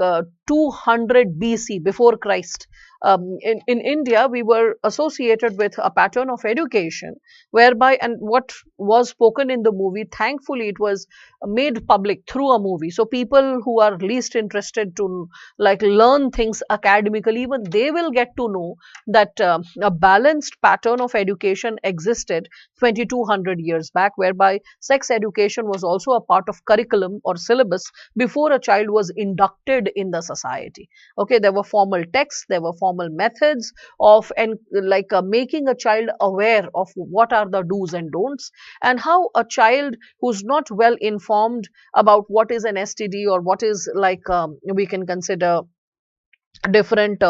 200 BC, before Christ. In India, we were associated with a pattern of education whereby, and what was spoken in the movie, thankfully it was made public through a movie. So people who are least interested to, like, learn things academically, even they will get to know that a balanced pattern of education existed 2200 years back, whereby sex education was also a part of curriculum or syllabus before a child was inducted in the society. Okay, there were formal texts, there were formal methods of, and like making a child aware of what are the do's and don'ts, and how a child who's not well informed about what is an STD or what is, like, we can consider different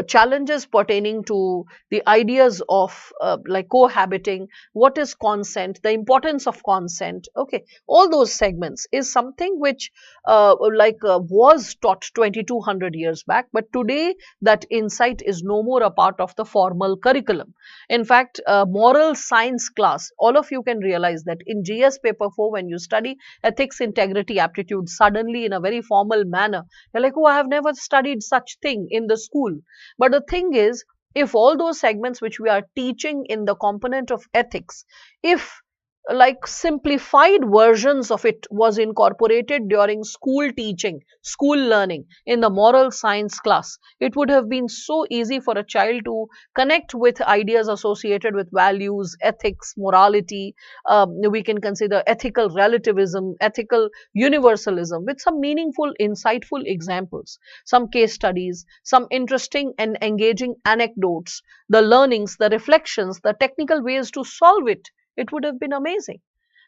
challenges pertaining to the ideas of like cohabiting, what is consent, the importance of consent. Okay, all those segments is something which was taught 2200 years back, but today that insight is no more a part of the formal curriculum. In fact, moral science class, all of you can realize that in GS paper 4, when you study ethics, integrity, aptitude, suddenly in a very formal manner you're like, oh, I have never studied provide such thing in the school. But the thing is, if all those segments which we are teaching in the component of ethics, if like simplified versions of it was incorporated during school teaching, school learning in the moral science class, it would have been so easy for a child to connect with ideas associated with values, ethics, morality. We can consider ethical relativism, ethical universalism with some meaningful, insightful examples, some case studies, some interesting and engaging anecdotes, the learnings, the reflections, the technical ways to solve it. It would have been amazing.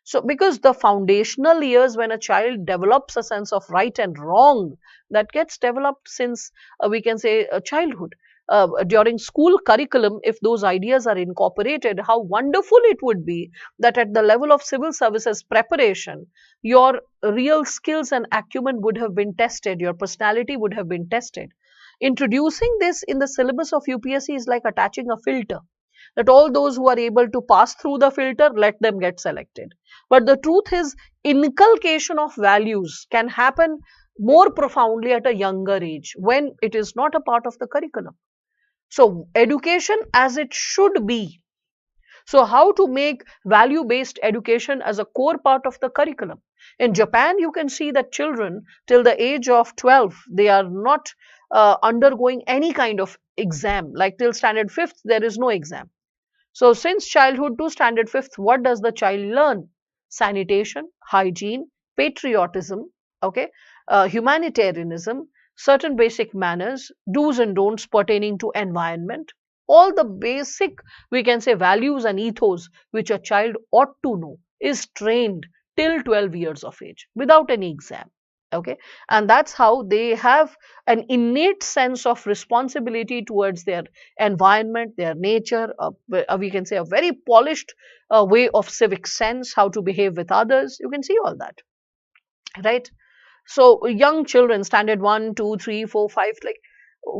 So, because the foundational years when a child develops a sense of right and wrong, that gets developed since we can say childhood. During school curriculum, if those ideas are incorporated, how wonderful it would be that at the level of civil services preparation, your real skills and acumen would have been tested, your personality would have been tested. Introducing this in the syllabus of UPSC is like attaching a filter, that all those who are able to pass through the filter, let them get selected. But the truth is, inculcation of values can happen more profoundly at a younger age when it is not a part of the curriculum. So, education as it should be. So, how to make value based education as a core part of the curriculum? In Japan, you can see that children till the age of 12, they are not undergoing any kind of exam. Like till standard 5th, there is no exam. So, since childhood to standard 5th, what does the child learn? Sanitation, hygiene, patriotism, okay, humanitarianism, certain basic manners, do's and don'ts pertaining to environment, all the basic, we can say, values and ethos which a child ought to know is trained till 12 years of age without any exam. Okay, and that's how they have an innate sense of responsibility towards their environment, their nature, we can say a very polished way of civic sense, how to behave with others. You can see all that, right? So young children, standard 1, 2, 3, 4, 5, like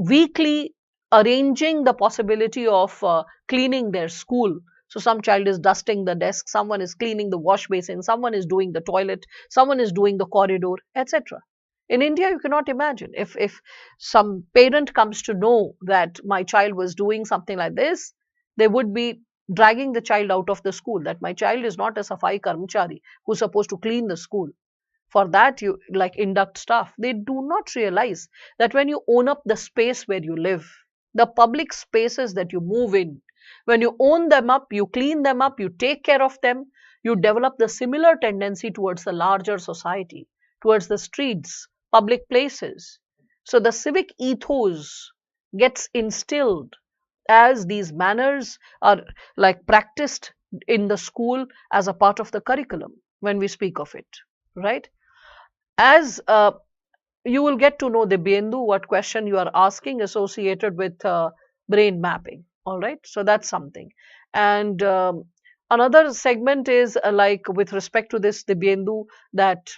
weekly arranging the possibility of cleaning their school. So some child is dusting the desk, someone is cleaning the wash basin, someone is doing the toilet, someone is doing the corridor, etc. In India, you cannot imagine if some parent comes to know that my child was doing something like this, they would be dragging the child out of the school. That my child is not a Safai Karmachari who's supposed to clean the school. For that, you like induct staff. They do not realize that when you own up the space where you live, the public spaces that you move in, when you own them up, you clean them up, you take care of them, you develop the similar tendency towards the larger society, towards the streets, public places. So the civic ethos gets instilled as these manners are like practiced in the school as a part of the curriculum when we speak of it, right? As you will get to know, the Biendu, what question you are asking associated with brain mapping. All right, so that's something. And another segment is like with respect to this, the Biendu, that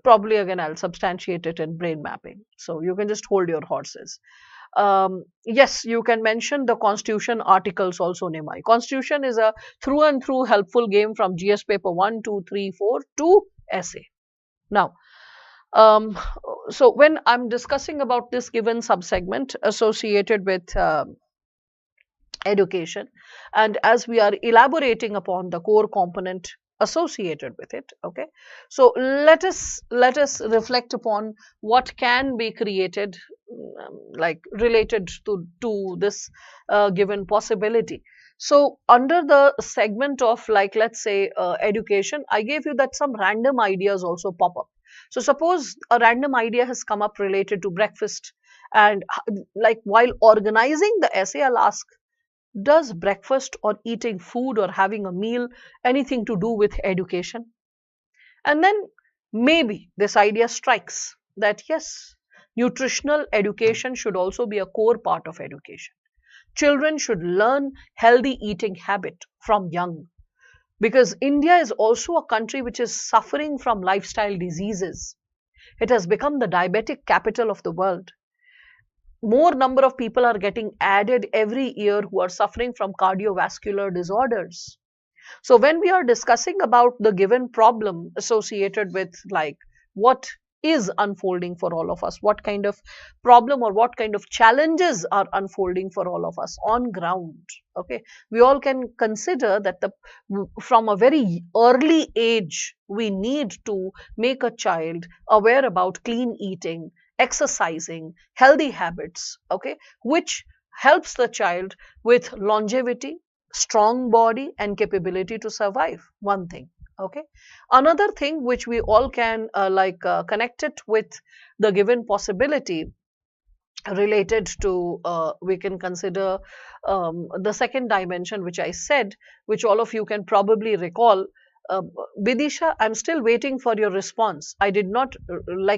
probably again I'll substantiate it in brain mapping. So you can just hold your horses. Yes, you can mention the Constitution articles also, Nimai. Constitution is a through and through helpful game from GS paper 1, 2, 3, 4 to essay. Now, um, so when I'm discussing about this given subsegment associated with education, and as we are elaborating upon the core component associated with it, okay, so let us reflect upon what can be created, like related to this given possibility. So under the segment of, like, let's say education, I gave you that some random ideas also pop up. So suppose a random idea has come up related to breakfast, and like while organizing the essay, I'll ask, does breakfast or eating food or having a meal anything to do with education? And then maybe this idea strikes that yes, nutritional education should also be a core part of education. Children should learn healthy eating habit from young, because India is also a country which is suffering from lifestyle diseases. It has become the diabetic capital of the world. More number of people are getting added every year who are suffering from cardiovascular disorders. So when we are discussing about the given problem associated with, like, what is unfolding for all of us, what kind of problem or what kind of challenges are unfolding for all of us on ground. Okay, we all can consider that from a very early age we need to make a child aware about clean eating, exercising, healthy habits, okay, which helps the child with longevity, strong body and capability to survive. One thing. Okay, another thing which we all can connect it with the given possibility related to, we can consider the second dimension which I said, which all of you can probably recall. uh, Vidisha, I'm still waiting for your response. I did not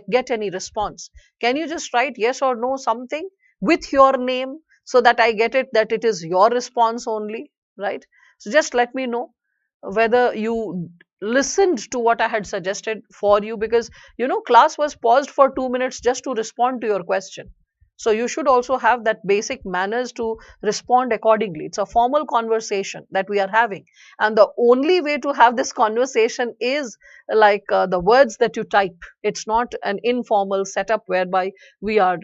get any response. Can you just write yes or no something with your name so that I get it that it is your response only, right? So just let me know whether you listened to what I had suggested for you, because class was paused for 2 minutes just to respond to your question. So you should also have that basic manners to respond accordingly. It's a formal conversation that we are having, and the only way to have this conversation is the words that you type. It's not an informal setup whereby we are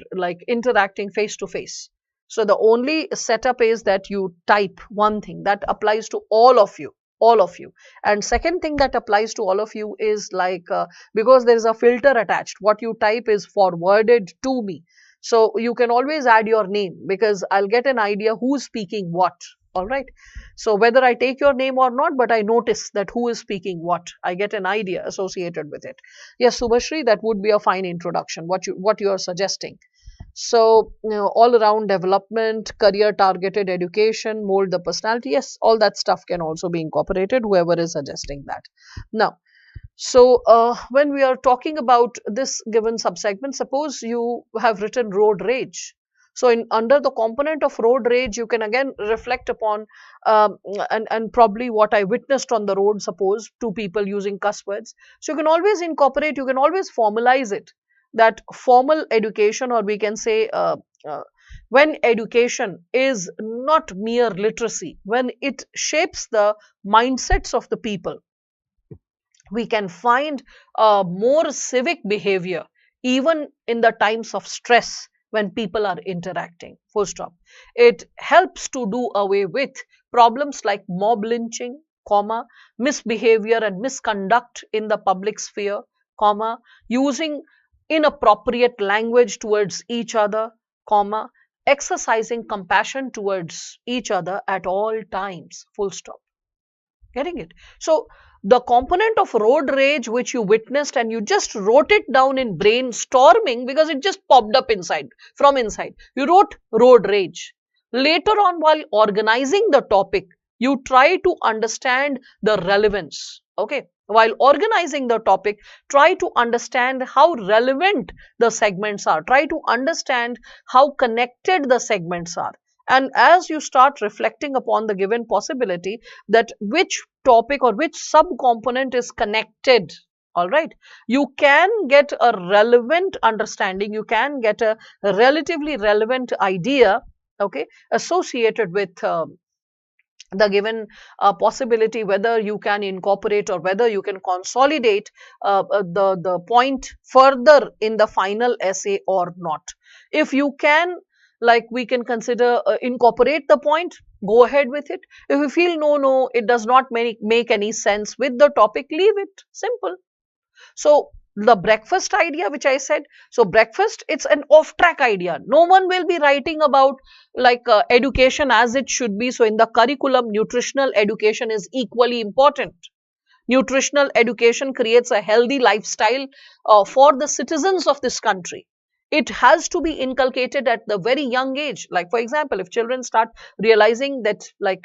interacting face to face. So the only setup is that you type one thing that applies to all of you. And second thing that applies to all of you is because there is a filter attached, what you type is forwarded to me. So you can always add your name, because I'll get an idea who's speaking what. All right, so whether I take your name or not, but I notice that who is speaking what, I get an idea associated with it. Yes, Subhashri, that would be a fine introduction, what you are suggesting. So, all around development, career targeted education, mold the personality. Yes, all that stuff can also be incorporated, whoever is suggesting that. Now, so when we are talking about this given subsegment, suppose you have written road rage. So, under the component of road rage, you can again reflect upon and probably what I witnessed on the road. Suppose two people using cuss words. So, you can always incorporate, you can always formalize it, that formal education, or we can say uh, when education is not mere literacy, when it shapes the mindsets of the people, we can find more civic behavior even in the times of stress when people are interacting. Full stop. It helps to do away with problems like mob lynching, comma, misbehavior and misconduct in the public sphere, comma, using inappropriate language towards each other, comma, exercising compassion towards each other at all times. Full stop. Getting it? So the component of road rage which you witnessed and you just wrote it down in brainstorming because it just popped up inside, from inside, you wrote road rage. Later on, while organizing the topic, you try to understand the relevance. Okay, while organizing the topic, try to understand how relevant the segments are, try to understand how connected the segments are. And as you start reflecting upon the given possibility, that which topic or which subcomponent is connected, all right, you can get a relevant understanding, you can get a relatively relevant idea, okay, associated with the given possibility, whether you can incorporate or whether you can consolidate the point further in the final essay or not. If you can, we can consider incorporate the point, go ahead with it. If you feel no, it does not make any sense with the topic, leave it. Simple. So the breakfast idea which I said, so breakfast, it's an off track idea. No one will be writing about education as it should be. So in the curriculum, nutritional education is equally important. Nutritional education creates a healthy lifestyle for the citizens of this country. It has to be inculcated at the very young age. Like, for example, if children start realizing that,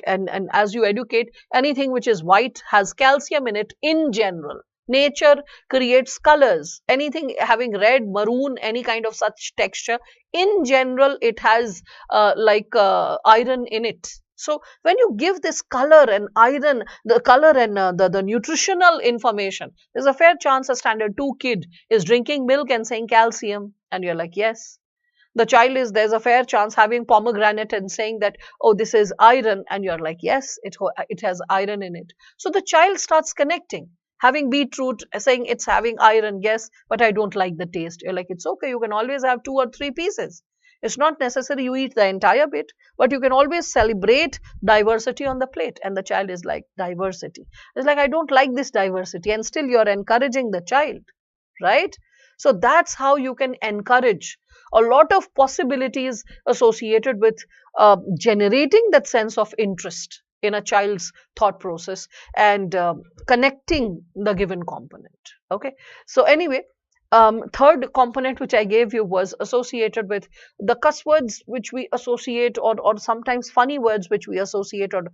and as you educate, anything which is white has calcium in it in general. Nature creates colors. Anything having red, maroon, any kind of such texture, in general, it has iron in it. So when you give this color and iron, the color and the nutritional information, there's a fair chance a standard 2 kid is drinking milk and saying calcium, and you're like, yes. The child is, there's a fair chance, having pomegranate and saying that, oh, this is iron, and you're like, yes, it has iron in it. So the child starts connecting. Having beetroot, saying it's having iron, yes, but I don't like the taste. You're like, it's okay, you can always have 2 or 3 pieces. It's not necessary you eat the entire bit, but you can always celebrate diversity on the plate. And the child is like, diversity. It's like, I don't like this diversity, and still you're encouraging the child, right? So that's how you can encourage a lot of possibilities associated with generating that sense of interest in a child's thought process and connecting the given component. Okay. So anyway, third component which I gave you was associated with the cuss words which we associate, or sometimes funny words which we associate, or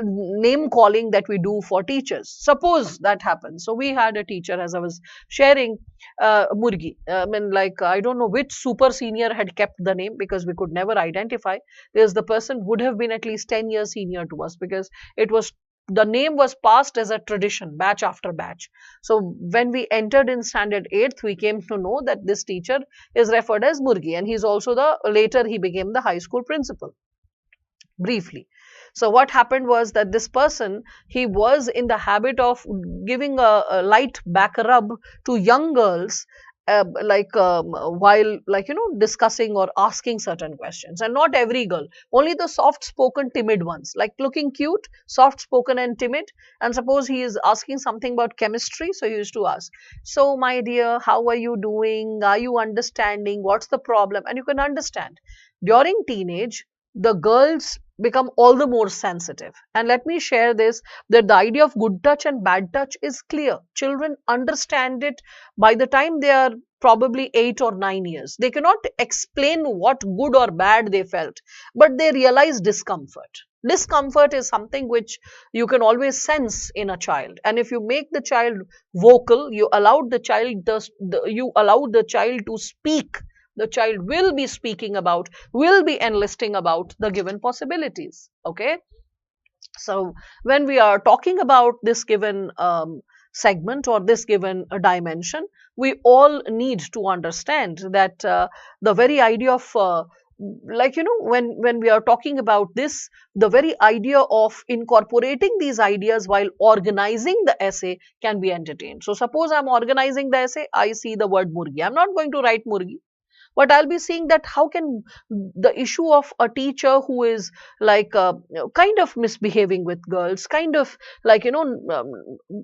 name calling that we do for teachers. Suppose that happens. So we had a teacher, as I was sharing, Murgi. I mean, like, I don't know which super senior had kept the name, because we could never identify. Because the person would have been at least 10 years senior to us, because it was, the name was passed as a tradition, batch after batch. So when we entered in standard 8th, we came to know that this teacher is referred as Murgi, and he's also later he became the high school principal, briefly. So what happened was that this person, he was in the habit of giving a light back rub to young girls, while, like, discussing or asking certain questions. And not every girl, only the soft spoken timid ones, like looking cute, soft spoken and timid. And suppose he is asking something about chemistry, so he used to ask, so my dear, how are you doing, are you understanding, what's the problem? And you can understand, during teenage, the girls become all the more sensitive. And let me share this, that the idea of good touch and bad touch is clear. Children understand it by the time they are probably 8 or 9 years. They cannot explain what good or bad they felt, but they realize discomfort. Discomfort is something which you can always sense in a child. And if you make the child vocal, you allowed the child you allowed the child to speak, the child will be speaking about, will be enlisting about the given possibilities. Okay. So when we are talking about this given segment, or this given dimension, we all need to understand that the very idea of when we are talking about this, the very idea of incorporating these ideas while organizing the essay can be entertained. So suppose I'm organizing the essay, I see the word Murgi. I'm not going to write Murgi, but I'll be seeing that how can the issue of a teacher who is like kind of misbehaving with girls, kind of like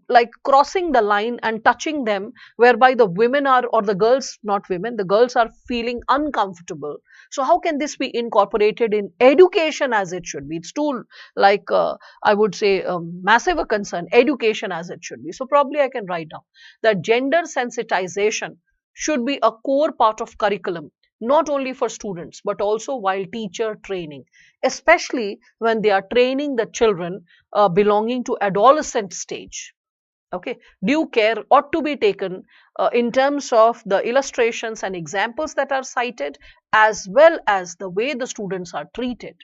like crossing the line and touching them, whereby the women are, or the girls, not women, the girls are feeling uncomfortable. So how can this be incorporated in education as it should be? It's too, like, I would say, massive a concern, education as it should be. So probably I can write down that gender sensitization should be a core part of curriculum, not only for students, but also while teacher training, especially when they are training the children belonging to adolescent stage. Okay, due care ought to be taken in terms of the illustrations and examples that are cited, as well as the way the students are treated.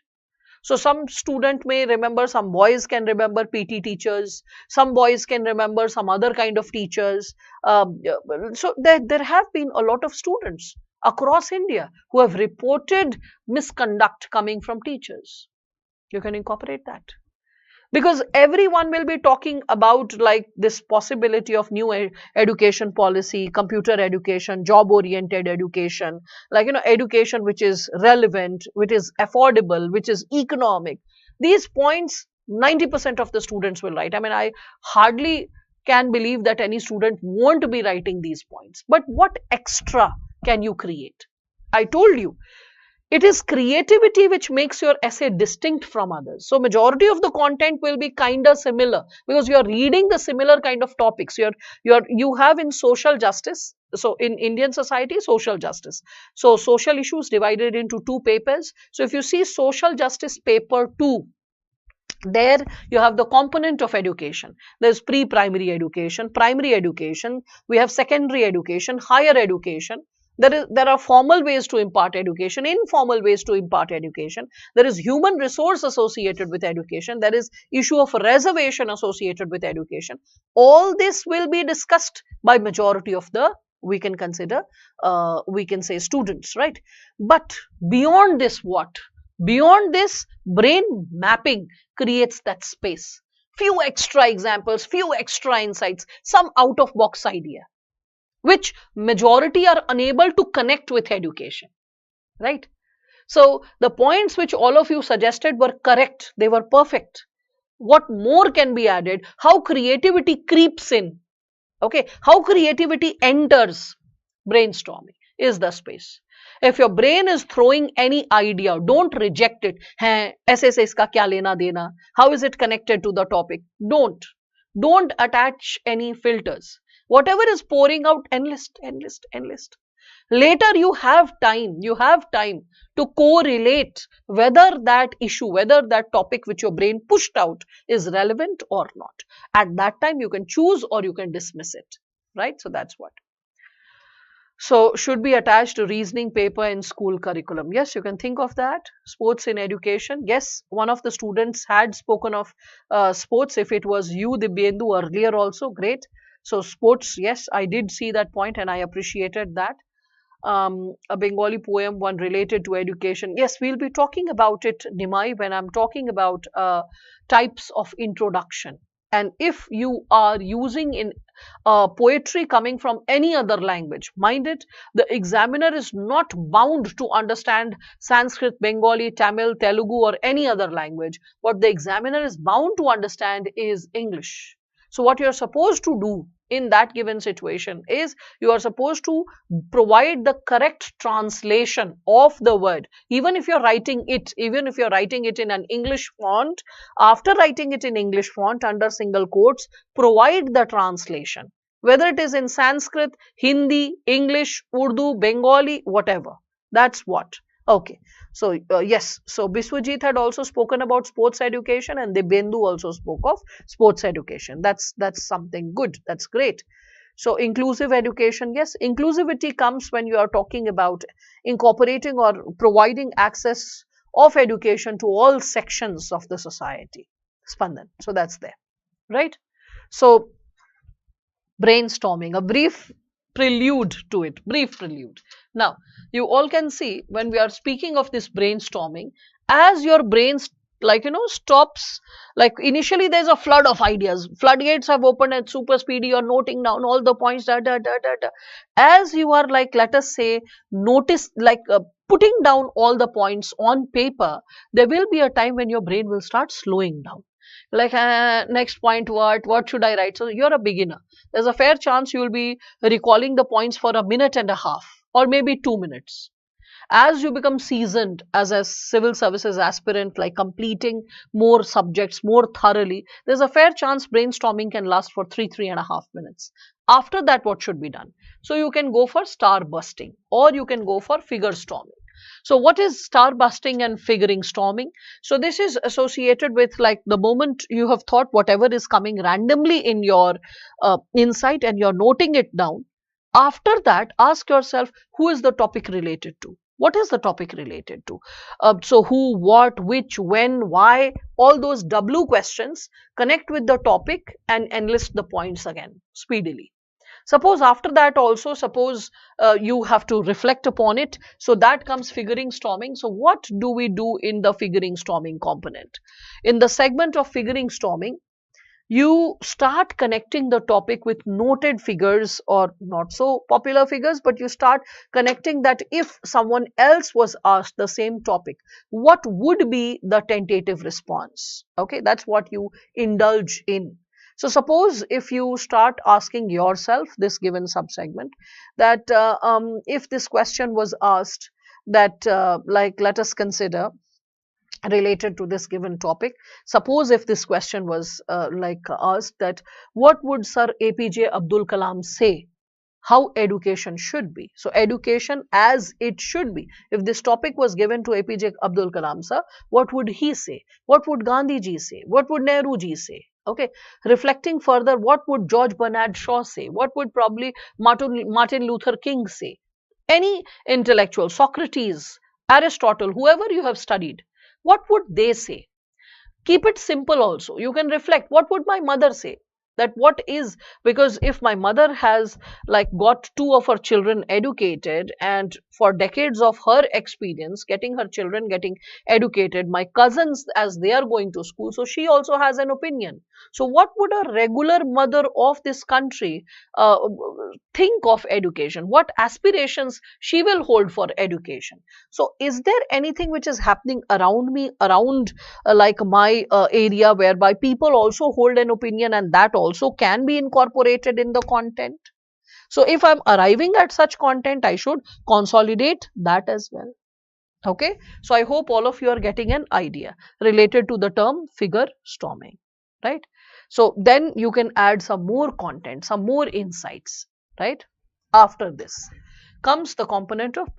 So some student may remember, some boys can remember PT teachers, some boys can remember some other kind of teachers. So there have been a lot of students across India who have reported misconduct coming from teachers. You can incorporate that, because everyone will be talking about like this possibility of new education policy, computer education, job oriented education, like education which is relevant, which is affordable, which is economic. These points 90% of the students will write. I mean, I hardly can believe that any student won't be writing these points. But what extra can you create? I told you, it is creativity which makes your essay distinct from others. So majority of the content will be kind of similar, because you are reading the similar kind of topics. You have in social justice, so in Indian society, social justice, so social issues divided into 2 papers. So if you see social justice paper 2, there you have the component of education. There's pre-primary education, primary education, we have secondary education, higher education. There are formal ways to impart education, informal ways to impart education. There is human resource associated with education. There is issue of reservation associated with education. All this will be discussed by majority of the, we can consider, we can say, students, right? But beyond this, what? Beyond this, brain mapping creates that space. few extra examples, few extra insights, some out of box idea, which majority are unable to connect with education, right? So the points which all of you suggested were correct, they were perfect. What more can be added? How creativity creeps in, okay, how creativity enters brainstorming is the space. If your brain is throwing any idea, don't reject it. "Hai, aise se iska kya lena dena? How is it connected to the topic?" Don't attach any filters. Whatever is pouring out, enlist, enlist, enlist. Later you have time to correlate whether that issue, whether that topic which your brain pushed out is relevant or not. At that time you can choose or you can dismiss it, right? So that's what. So should be attached to reasoning paper in school curriculum. Yes, you can think of that. Sports in education. Yes, one of the students had spoken of sports. If it was you, Dibyendu, earlier also, great. So sports, yes, I did see that point and I appreciated that. A Bengali poem, one related to education. Yes, we'll be talking about it, Nimai, when I'm talking about types of introduction. And if you are using in poetry coming from any other language, mind it, the examiner is not bound to understand Sanskrit, Bengali, Tamil, Telugu, or any other language. What the examiner is bound to understand is English. So what you're supposed to do in that given situation is you are supposed to provide the correct translation of the word. Even if you're writing it, even if you're writing it in an English font, after writing it in English font under single quotes, provide the translation. Whether it is in Sanskrit, Hindi, English, Urdu, Bengali, whatever. That's what. Okay. So, yes. So, Biswajit had also spoken about sports education and Dibyendu also spoke of sports education. That's something good. That's great. So, inclusive education, yes, inclusivity comes when you are talking about incorporating or providing access of education to all sections of the society. Spandan. So, that's there, right? So, brainstorming, a brief prelude to it, brief prelude. Now, you all can see when we are speaking of this brainstorming, as your brain stops, like initially there's a flood of ideas, floodgates have opened at super speed, you're noting down all the points, da, da, da, da, da. As you are, like, let us say, notice, like putting down all the points on paper, there will be a time when your brain will start slowing down, like next point, what should I write? So you're a beginner, there's a fair chance you will be recalling the points for a minute and a half or maybe 2 minutes. As you become seasoned as a civil services aspirant, like completing more subjects more thoroughly, there's a fair chance brainstorming can last for 3.5 minutes. After that, what should be done? So you can go for star busting or you can go for figure storming. So what is star busting and figuring storming? So this is associated with, like, the moment you have thought whatever is coming randomly in your insight and you're noting it down. After that, ask yourself, who is the topic related to? What is the topic related to? So who, what, which, when, why, all those W questions, connect with the topic and enlist the points again speedily. Suppose after that also, suppose you have to reflect upon it. So that comes figuring storming. So what do we do in the figuring storming component? In the segment of figuring storming, you start connecting the topic with noted figures or not so popular figures, but you start connecting that if someone else was asked the same topic, what would be the tentative response? Okay, that's what you indulge in. So suppose if you start asking yourself this given subsegment, that if this question was asked, that like, let us consider, related to this given topic, suppose if this question was like asked, that what would Sir APJ Abdul Kalam say how education should be? So education as it should be. If this topic was given to APJ Abdul Kalam sir, what would he say? What would Gandhi ji say? What would Nehru ji say? Okay, reflecting further, what would George Bernard Shaw say? What would probably Martin Luther King say? Any intellectual, Socrates, Aristotle, whoever you have studied, what would they say? Keep it simple also. You can reflect, what would my mother say? that what is, because if my mother has like got two of her children educated, and for decades of her experience getting her children getting educated, my cousins as they are going to school, so she also has an opinion. So what would a regular mother of this country uh, think of education? What aspirations she will hold for education? So is there anything which is happening around me, around like my area, whereby people also hold an opinion and that also can be incorporated in the content? So if I'm arriving at such content, I should consolidate that as well. Okay, so I hope all of you are getting an idea related to the term figure storming, right? So then you can add some more content, some more insights, right? After this comes the component of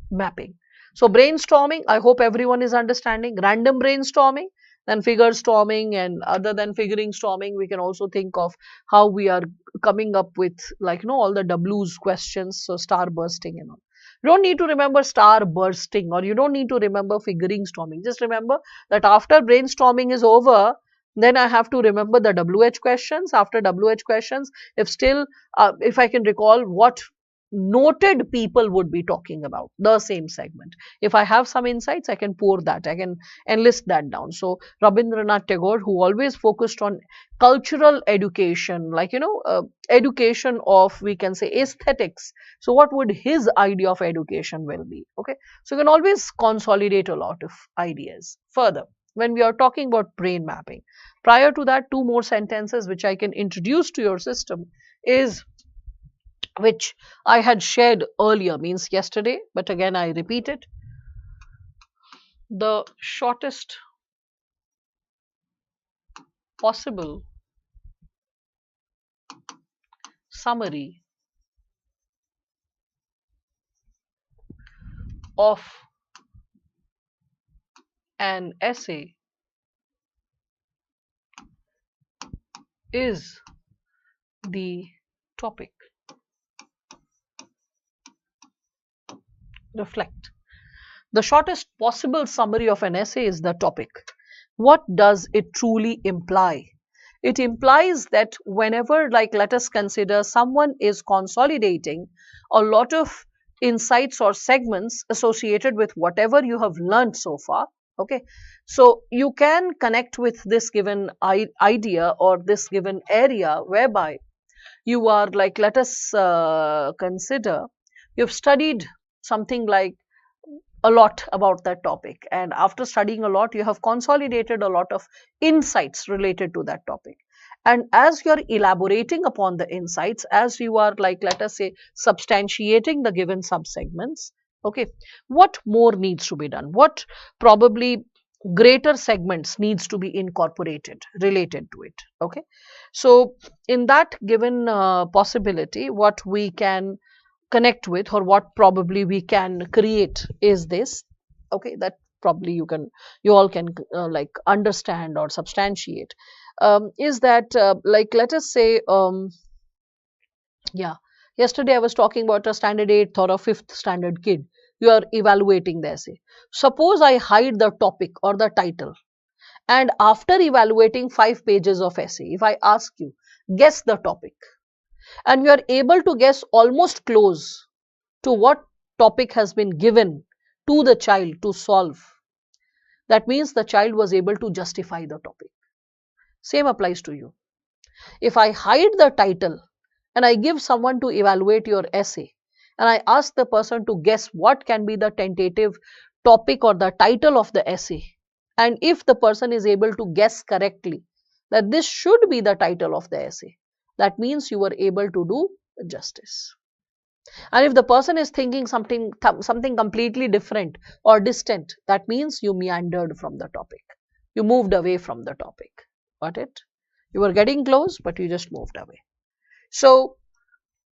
mapping. So brainstorming, I hope everyone is understanding. Random brainstorming, then figure storming, and other than figuring storming, we can also think of how we are coming up with, like, all the W's questions, so star bursting and all. You don't need to remember star bursting, or you don't need to remember figuring storming. Just remember that after brainstorming is over, then I have to remember the WH questions. After WH questions, if still, if I can recall what noted people would be talking about the same segment. If I have some insights, I can pour that, I can enlist that down. So Rabindranath Tagore, who always focused on cultural education, like, education of, we can say, aesthetics. So what would his idea of education will be? Okay, so you can always consolidate a lot of ideas further when we are talking about brain mapping. Prior to that, two more sentences which I can introduce to your system is, which I had shared earlier, means yesterday, but again I repeat it. The shortest possible summary of an essay is the topic. Reflect. The shortest possible summary of an essay is the topic. What does it truly imply? It implies that whenever, like, let us consider someone is consolidating a lot of insights or segments associated with whatever you have learned so far. Okay, so you can connect with this given idea or this given area, whereby you are like, let us consider you've studied something like a lot about that topic, and after studying a lot you have consolidated a lot of insights related to that topic. And as you're elaborating upon the insights, as you are, like, let us say, substantiating the given subsegments, okay, what more needs to be done? What probably greater segments needs to be incorporated related to it? Okay, so in that given possibility, what we can connect with, or what probably we can create, is this. Okay, that probably you all can like understand or substantiate, is that like, let us say, yeah, yesterday I was talking about a standard 8th or a 5th standard kid. You are evaluating the essay. Suppose I hide the topic or the title, and after evaluating 5 pages of essay, if I ask you, guess the topic, and you are able to guess almost close to what topic has been given to the child to solve, that means the child was able to justify the topic. Same applies to you. If I hide the title and I give someone to evaluate your essay, and I ask the person to guess what can be the tentative topic or the title of the essay, and if the person is able to guess correctly that this should be the title of the essay, that means you were able to do justice. And if the person is thinking something completely different or distant, that means you meandered from the topic, you moved away from the topic. Got it? You were getting close, but you just moved away. So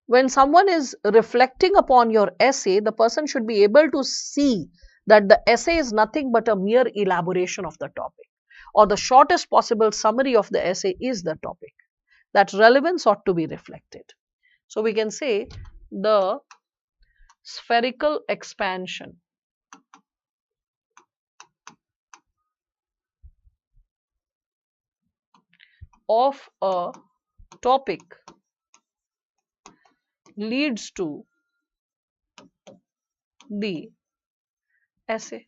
when someone is reflecting upon your essay, the person should be able to see that the essay is nothing but a mere elaboration of the topic, or the shortest possible summary of the essay is the topic. That relevance ought to be reflected. So we can say the spherical expansion of a topic leads to the essay.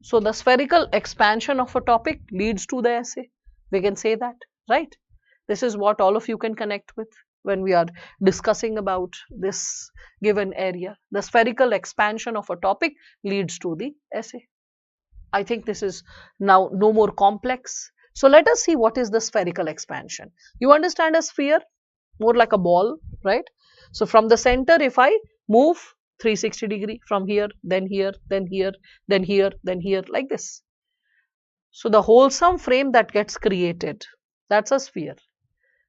So the spherical expansion of a topic leads to the essay. We can say that, right? This is what all of you can connect with when we are discussing about this given area. The spherical expansion of a topic leads to the essay. I think this is now no more complex. So let us see what is the spherical expansion. You understand a sphere? More like a ball, right? So from the center, if I move 360-degree from here, then here, then here, then here, then here, like this. So the wholesome frame that gets created, that's a sphere,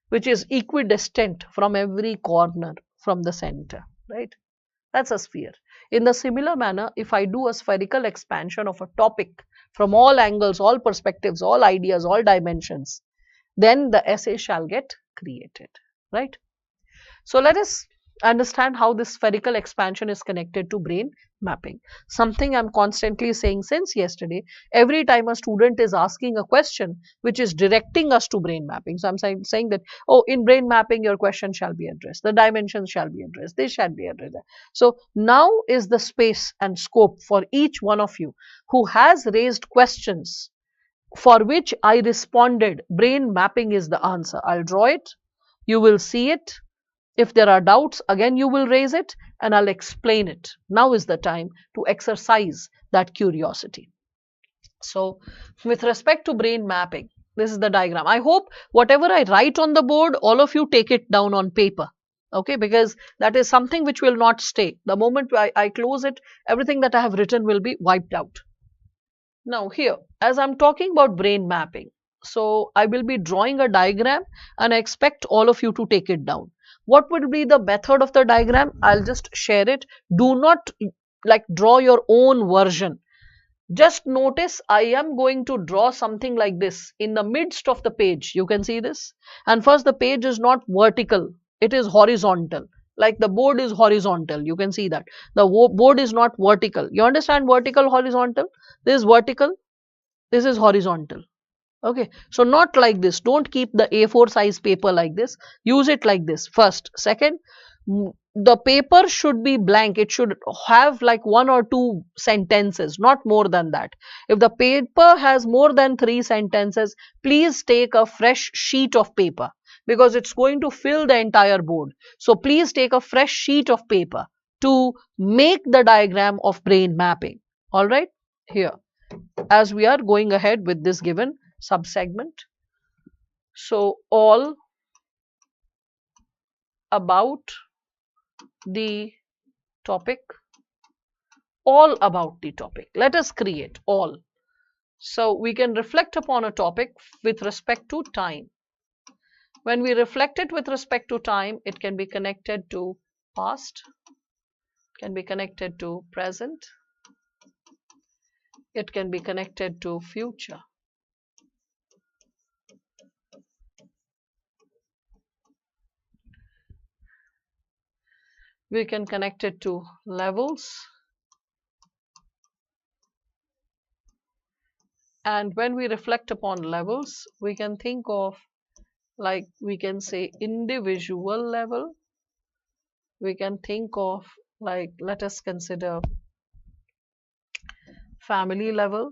which is equidistant from every corner from the center, right? That's a sphere. In the similar manner, if I do a spherical expansion of a topic from all angles, all perspectives, all ideas, all dimensions, then the essay shall get created, right? So let us understand how this spherical expansion is connected to brain mapping. Something I'm constantly saying since yesterday, every time a student is asking a question which is directing us to brain mapping. So I'm saying that, oh, in brain mapping, your question shall be addressed, the dimensions shall be addressed, this shall be addressed. So now is the space and scope for each one of you who has raised questions for which I responded, brain mapping is the answer. I'll draw it, you will see it. If there are doubts, again you will raise it and I'll explain it. Now is the time to exercise that curiosity. So, with respect to brain mapping, this is the diagram. I hope whatever I write on the board, all of you take it down on paper. Okay, because that is something which will not stay. The moment I close it, everything that I have written will be wiped out. Now here, as I'm talking about brain mapping, so I will be drawing a diagram and I expect all of you to take it down. What would be the method of the diagram? I'll just share it. Do not like draw your own version. Just notice I am going to draw something like this in the midst of the page. You can see this. And first, the page is not vertical, it is horizontal. Like the board is horizontal. You can see that. The board is not vertical. You understand vertical, horizontal? This is vertical, this is horizontal. Okay, so not like this. Don't keep the A4 size paper like this. Use it like this first. Second, the paper should be blank. It should have like one or two sentences, not more than that. If the paper has more than 3 sentences, please take a fresh sheet of paper because it's going to fill the entire board. So please take a fresh sheet of paper to make the diagram of brain mapping. All right, here, as we are going ahead with this given subsegment. So all about the topic, all about the topic. Let us create all. So we can reflect upon a topic with respect to time. When we reflect it with respect to time, it can be connected to past, can be connected to present, it can be connected to future. We can connect it to levels. And when we reflect upon levels, we can think of, like, we can say individual level. We can think of, like, let us consider family level.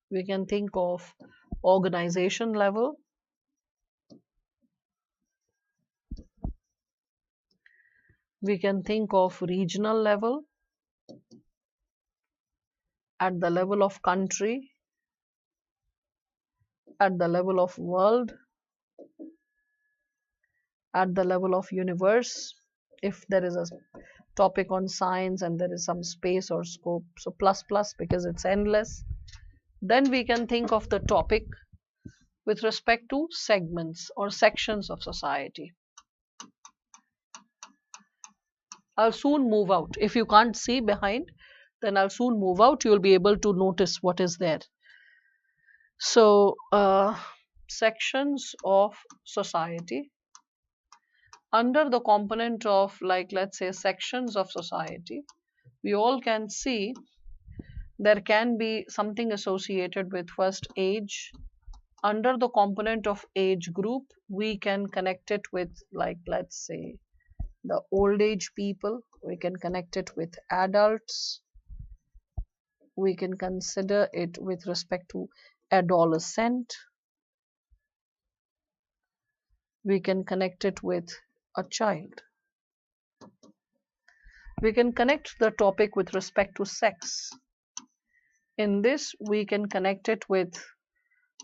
We can think of organization level. We can think of regional level, at the level of country, at the level of world, at the level of universe. If there is a topic on science and there is some space or scope, so plus plus because it's endless. Then we can think of the topic with respect to segments or sections of society. I'll soon move out. If you can't see behind, then I'll soon move out. You'll be able to notice what is there. So, sections of society. Under the component of, like, let's say sections of society, we all can see There can be something associated with first age. Under the component of age group, we can connect it with, like, let's say, the old age people. We can connect it with adults. We can consider it with respect to adolescent. We can connect it with a child. We can connect the topic with respect to sex. In this, we can connect it with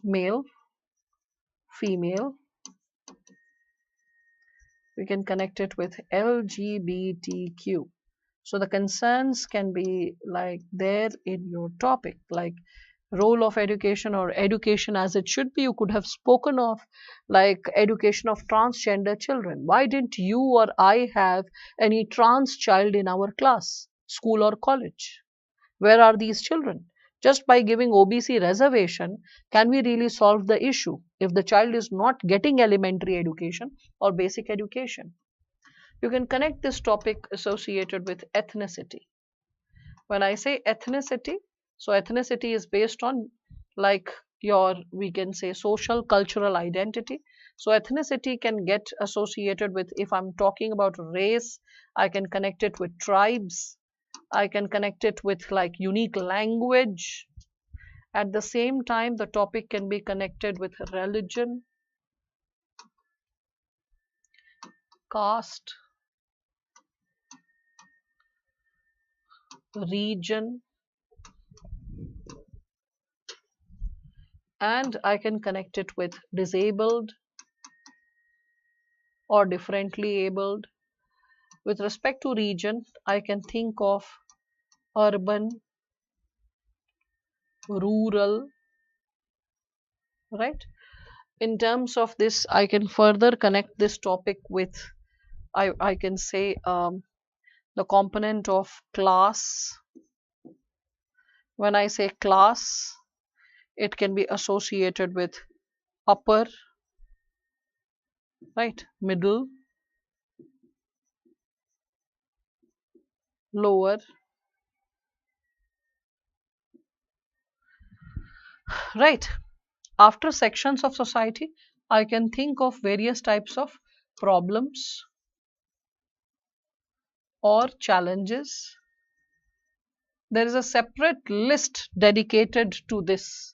male, female. We can connect it with LGBTQ. So the concerns can be like there in your topic, like role of education or education as it should be. You could have spoken of like education of transgender children. Why didn't you or I have any trans child in our class, school or college? Where are these children? Just by giving OBC reservation, can we really solve the issue if the child is not getting elementary education or basic education? You can connect this topic associated with ethnicity. When I say ethnicity, so ethnicity is based on like your, we can say, social cultural identity. So ethnicity can get associated with, if I'm talking about race, I can connect it with tribes. I can connect it with like unique language. At the same time, the topic can be connected with religion, caste, region, and I can connect it with disabled or differently abled. With respect to region, I can think of urban, rural, right? In terms of this, I can further connect this topic with, I can say, the component of class. When I say class, it can be associated with upper, right, middle, lower, right. After sections of society, I can think of various types of problems or challenges. There is a separate list dedicated to this,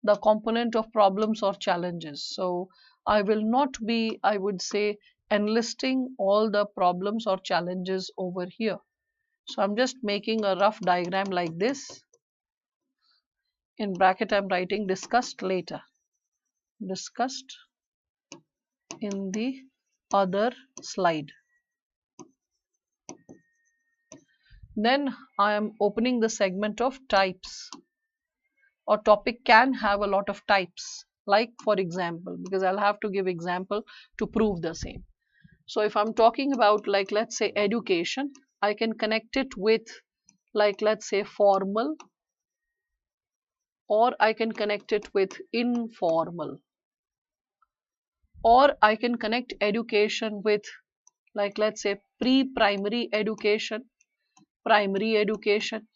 the component of problems or challenges. So I will not be, I would say, enlisting all the problems or challenges over here. So I'm just making a rough diagram like this. In bracket, I'm writing discussed later. Discussed in the other slide. Then I am opening the segment of types. Or topic can have a lot of types. Like for example, because I'll have to give example to prove the same. So if I'm talking about like let's say education, I can connect it with like let's say formal, or I can connect it with informal, or I can connect education with like let's say pre-primary education, primary education,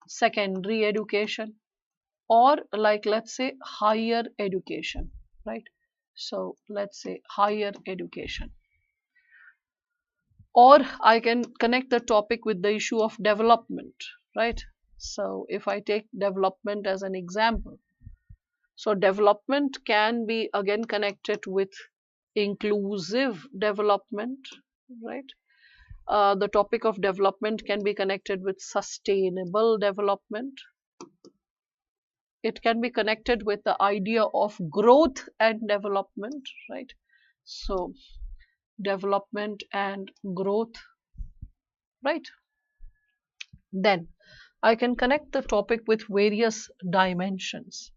secondary education, or like let's say higher education, right? So let's say higher education. Or I can connect the topic with the issue of development, right? So if I take development as an example, so development can be again connected with inclusive development, right? The topic of development can be connected with sustainable development. It can be connected with the idea of growth and development, right? So development and growth, right? Then I can connect the topic with various dimensions.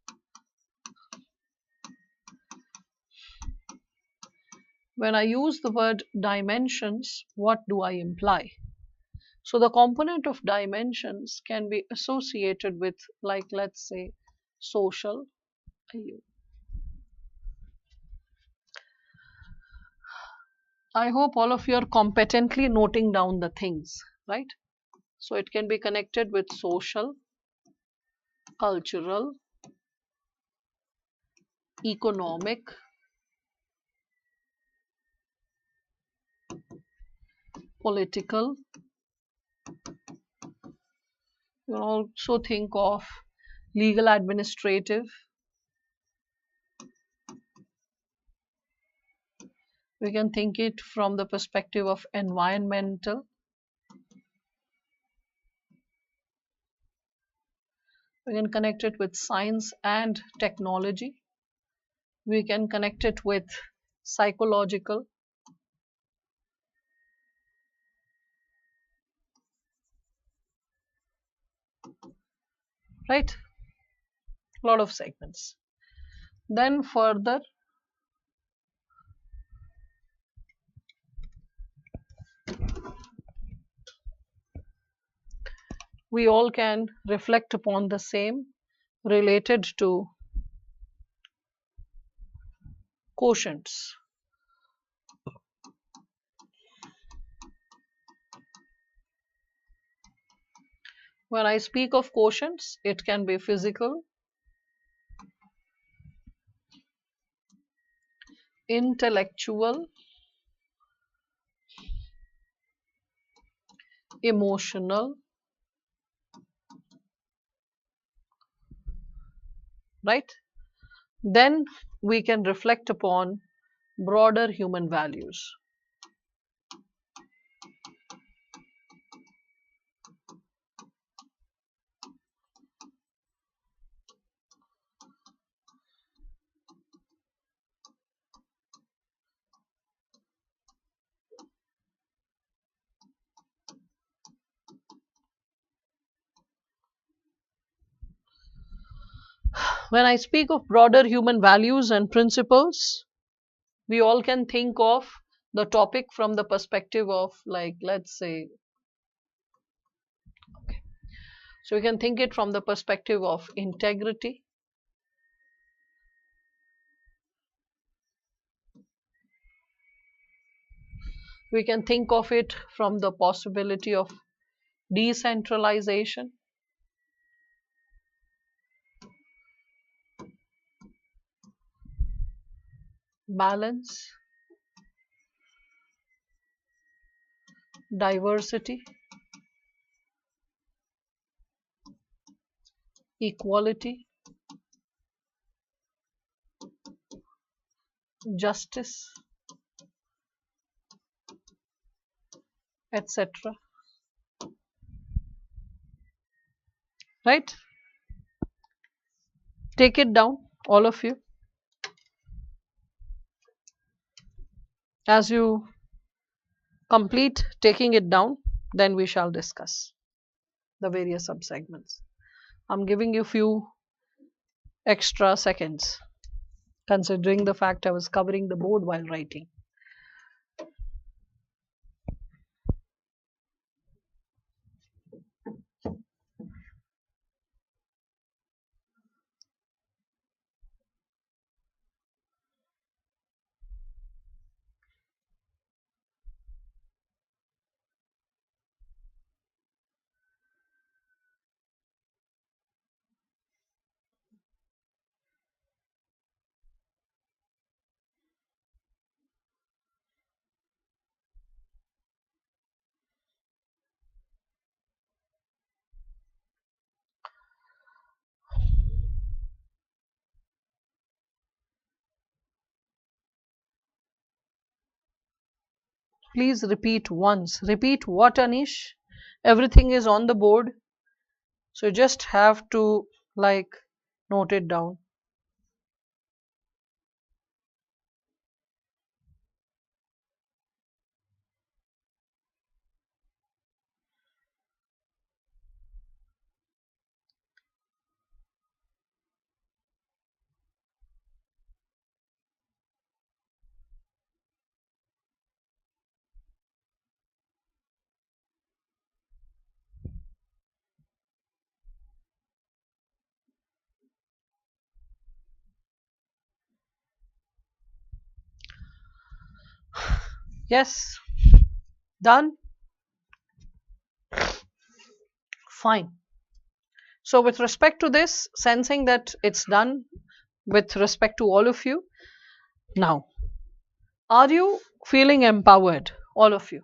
When I use the word dimensions, what do I imply? So the component of dimensions can be associated with like let's say social. I hope all of you are competently noting down the things, right? So it can be connected with social, cultural, economic, political. You can also think of legal, administrative. We can think it from the perspective of environmental. We can connect it with science and technology. We can connect it with psychological, right? A lot of segments. Then further, we all can reflect upon the same related to quotients. When I speak of quotients, it can be physical, intellectual, emotional, right? Then we can reflect upon broader human values. When I speak of broader human values and principles, we all can think of the topic from the perspective of, like, let's say, so we can think it from the perspective of integrity, we can think of it from the possibility of decentralization, balance, diversity, equality, justice, etc. Right? Take it down, all of you. As you complete taking it down, then we shall discuss the various subsegments. I'm giving you few extra seconds, considering the fact I was covering the board while writing. Please repeat once. Repeat what, Anish? Everything is on the board, so you just have to, like, note it down. Yes, done. Fine. So with respect to this, sensing that it's done with respect to all of you, now, are you feeling empowered, all of you?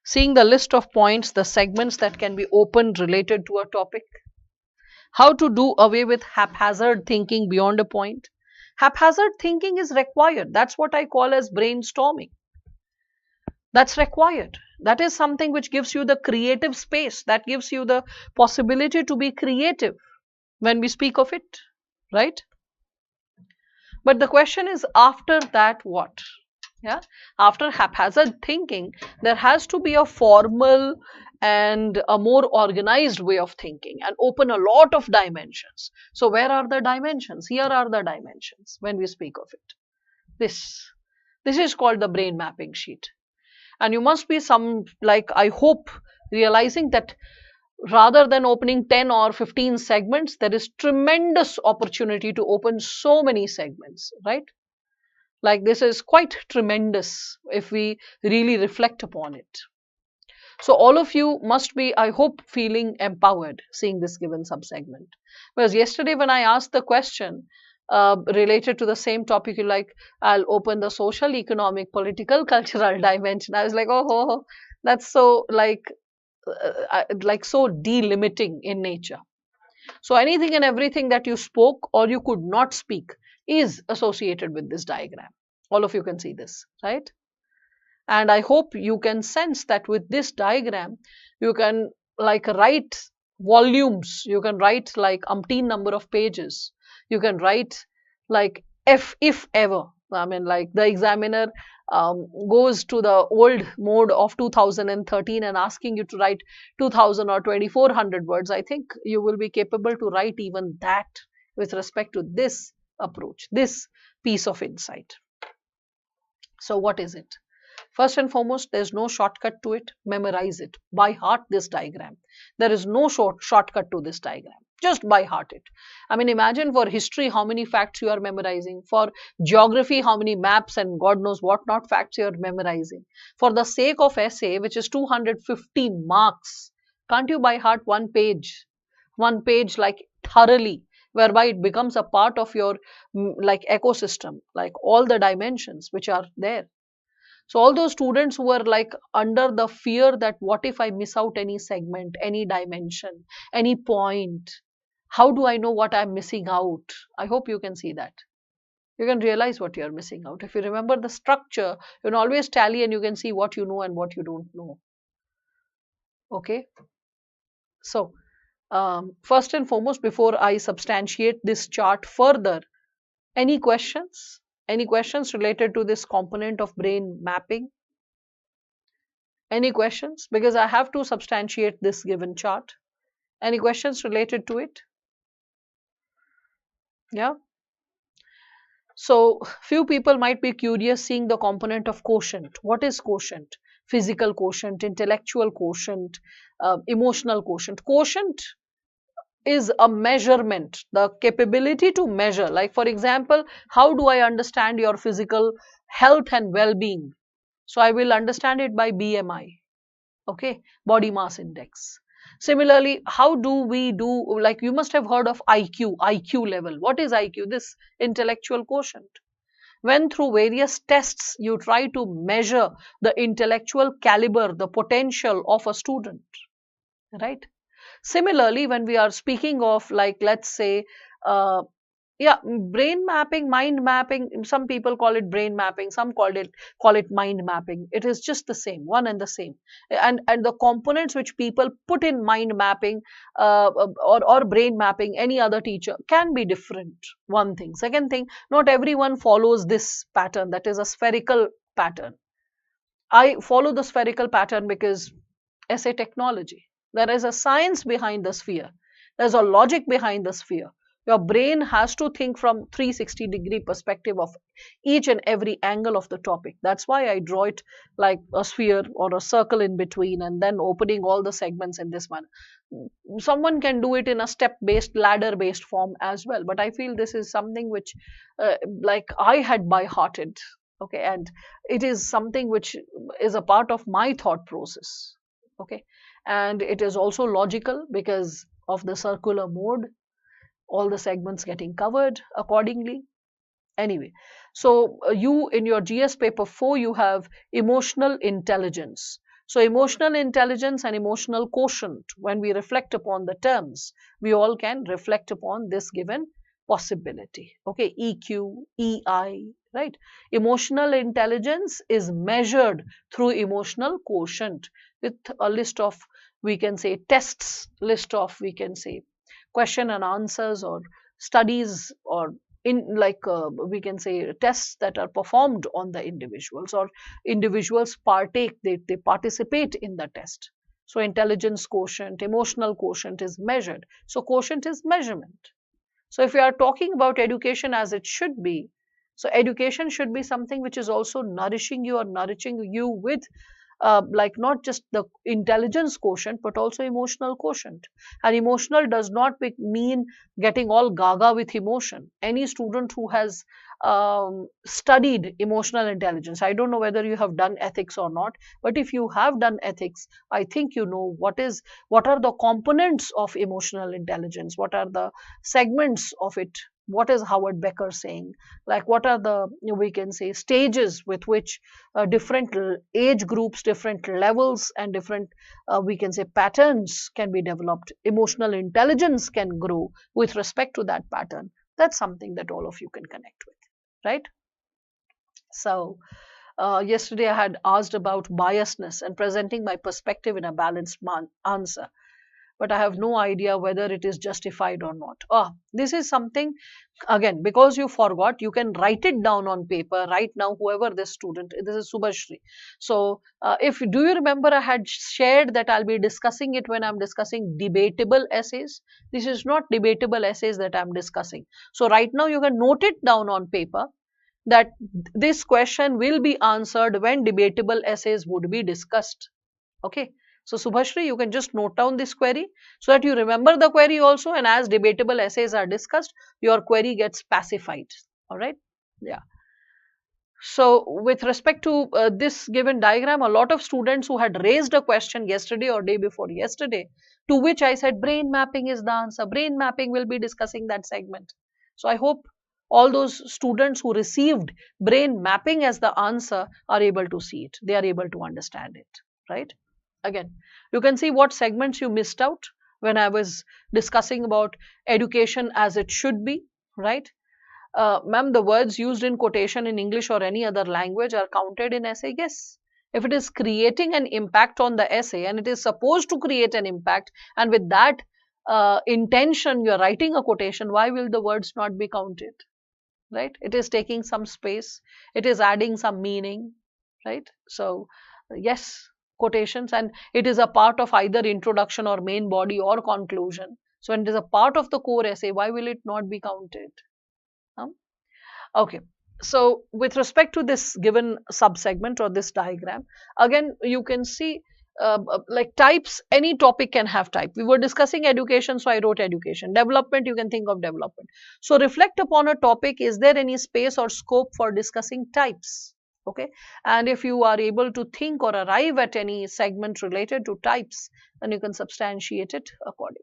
Seeing the list of points, the segments that can be opened related to a topic, how to do away with haphazard thinking beyond a point. Haphazard thinking is required. That's what I call as brainstorming. That's required. That is something which gives you the creative space, that gives you the possibility to be creative when we speak of it, right? But the question is, after that, what? Yeah, after haphazard thinking, there has to be a formal and a more organized way of thinking and open a lot of dimensions. So where are the dimensions? Here are the dimensions when we speak of it. This is called the brain mapping sheet. And you must be some, like, I hope, realizing that rather than opening 10 or 15 segments, there is tremendous opportunity to open so many segments, right? Like, this is quite tremendous if we really reflect upon it. So all of you must be, I hope, feeling empowered seeing this given subsegment. Because yesterday when I asked the question related to the same topic, you like, I'll open the social, economic, political, cultural dimension. I was like, oh, that's so like so delimiting in nature. So anything and everything that you spoke or you could not speak is associated with this diagram. All of you can see this, right? And I hope you can sense that with this diagram, you can like write volumes, you can write like umpteen number of pages, you can write like if ever. I mean, like the examiner goes to the old mode of 2013 and asking you to write 2000 or 2400 words. I think you will be capable to write even that with respect to this approach, this piece of insight. So what is it? First and foremost, there's no shortcut to it. Memorize it. By heart this diagram. There is no shortcut to this diagram. Just by heart it. I mean, imagine for history how many facts you are memorizing. For geography, how many maps and God knows what not facts you are memorizing. For the sake of essay, which is 250 marks, can't you by heart one page? One page like thoroughly, whereby it becomes a part of your like ecosystem, like all the dimensions which are there. So all those students who were like under the fear that what if I miss out any segment, any dimension, any point, how do I know what I'm missing out? I hope you can see that. You can realize what you're missing out. If you remember the structure, you can always tally and you can see what you know and what you don't know. Okay. So first and foremost, before I substantiate this chart further, any questions? Any questions related to this component of brain mapping? Any questions? Because I have to substantiate this given chart. Any questions related to it? Yeah. So few people might be curious seeing the component of quotient. What is quotient? Physical quotient, intellectual quotient, emotional quotient. Quotient is a measurement, the capability to measure. Like for example, how do I understand your physical health and well-being? So I will understand it by BMI. Okay, body mass index. Similarly, how do we do, like you must have heard of IQ level. What is IQ? This intellectual quotient. When through various tests you try to measure the intellectual caliber, the potential of a student, right? Similarly, when we are speaking of, like, let's say, uh, yeah, brain mapping, mind mapping, some people call it brain mapping, some call it mind mapping. It is just the same, one and the same. And the components which people put in mind mapping or brain mapping, any other teacher, can be different. One thing. Second thing, not everyone follows this pattern, that is a spherical pattern. I follow the spherical pattern because essay technology. There is a science behind the sphere. There's a logic behind the sphere. Your brain has to think from 360-degree perspective of each and every angle of the topic. That's why I draw it like a sphere or a circle in between and then opening all the segments in this manner. Someone can do it in a step-based, ladder-based form as well. But I feel this is something which like I had by hearted. Okay, and it is something which is a part of my thought process. Okay, and it is also logical because of the circular mode, all the segments getting covered accordingly. Anyway, so you in your GS paper 4, you have emotional intelligence. So emotional intelligence and emotional quotient, when we reflect upon the terms, we all can reflect upon this given possibility. Okay, EQ, EI, right? Emotional intelligence is measured through emotional quotient with a list of, we can say, tests, list of, we can say, question and answers, or studies, or in like we can say tests that are performed on the individuals, or individuals partake, they participate in the test. So intelligence quotient, emotional quotient is measured. So quotient is measurement. So if we are talking about education as it should be, so education should be something which is also nourishing you, or nourishing you with like not just the intelligence quotient but also emotional quotient. And emotional does not mean getting all gaga with emotion. Any student who has studied emotional intelligence, I don't know whether you have done ethics or not, but if you have done ethics, I think you know what are the components of emotional intelligence, what are the segments of it, what is Howard Becker saying, like what are the, we can say, stages with which different age groups, different levels, and different, we can say, patterns can be developed. Emotional intelligence can grow with respect to that pattern. That's something that all of you can connect with, right? So yesterday I had asked about biasness and presenting my perspective in a balanced answer, but I have no idea whether it is justified or not. This is something, again, because you forgot, you can write it down on paper right now, whoever this student, this is Subhashri. So if, do you remember I had shared that I'll be discussing it when I'm discussing debatable essays? This is not debatable essays that I'm discussing. So right now you can note it down on paper that this question will be answered when debatable essays would be discussed. Okay. So Subhashri, you can just note down this query so that you remember the query also, and as debatable essays are discussed, your query gets pacified. All right. Yeah. So with respect to this given diagram, a lot of students who had raised a question yesterday or day before yesterday, to which I said brain mapping is the answer. Brain mapping will be discussing that segment. So I hope all those students who received brain mapping as the answer are able to see it. They are able to understand it, right? Again, you can see what segments you missed out when I was discussing about education as it should be, right? Ma'am, the words used in quotation in English or any other language are counted in essay? Yes. If it is creating an impact on the essay, and it is supposed to create an impact, and with that intention you are writing a quotation, why will the words not be counted? Right? It is taking some space, it is adding some meaning, right? So yes, quotations, and it is a part of either introduction or main body or conclusion. So when it is a part of the core essay, why will it not be counted? Okay. So with respect to this given subsegment or this diagram, again, you can see like types, any topic can have type. We were discussing education, so I wrote education. Development, you can think of development. So reflect upon a topic, is there any space or scope for discussing types? Okay. And if you are able to think or arrive at any segment related to types, then you can substantiate it accordingly.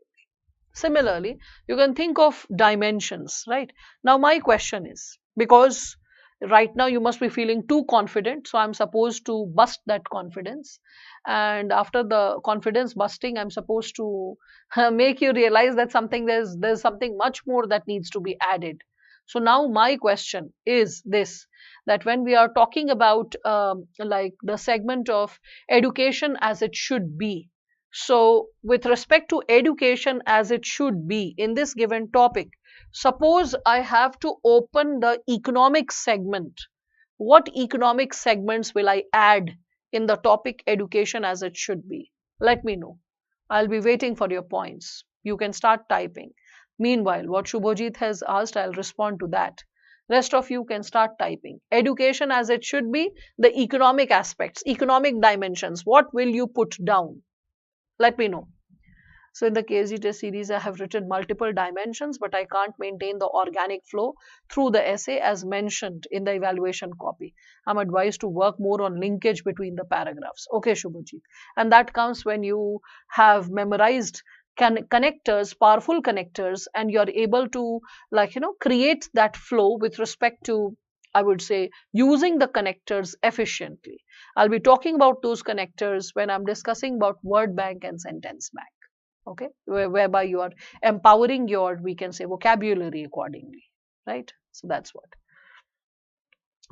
Similarly, you can think of dimensions, right? Now, my question is, because right now you must be feeling too confident, so I'm supposed to bust that confidence. And after the confidence busting, I'm supposed to make you realize that there's something much more that needs to be added. So now my question is this, that when we are talking about like the segment of education as it should be, so with respect to education as it should be in this given topic, suppose I have to open the economic segment. What economic segments will I add in the topic education as it should be? Let me know. I'll be waiting for your points. You can start typing. Meanwhile, what Shubhojit has asked, I'll respond to that. Rest of you can start typing. Education as it should be, the economic aspects, economic dimensions. What will you put down? Let me know. So in the KSG test series, I have written multiple dimensions, but I can't maintain the organic flow through the essay as mentioned in the evaluation copy. I'm advised to work more on linkage between the paragraphs. Okay, Shubhajit. And that comes when you have memorized connectors, powerful connectors, and you're able to, like, create that flow with respect to, I would say, using the connectors efficiently. I'll be talking about those connectors when I'm discussing about word bank and sentence bank. Okay, whereby you are empowering your, we can say, vocabulary accordingly, right? So that's what.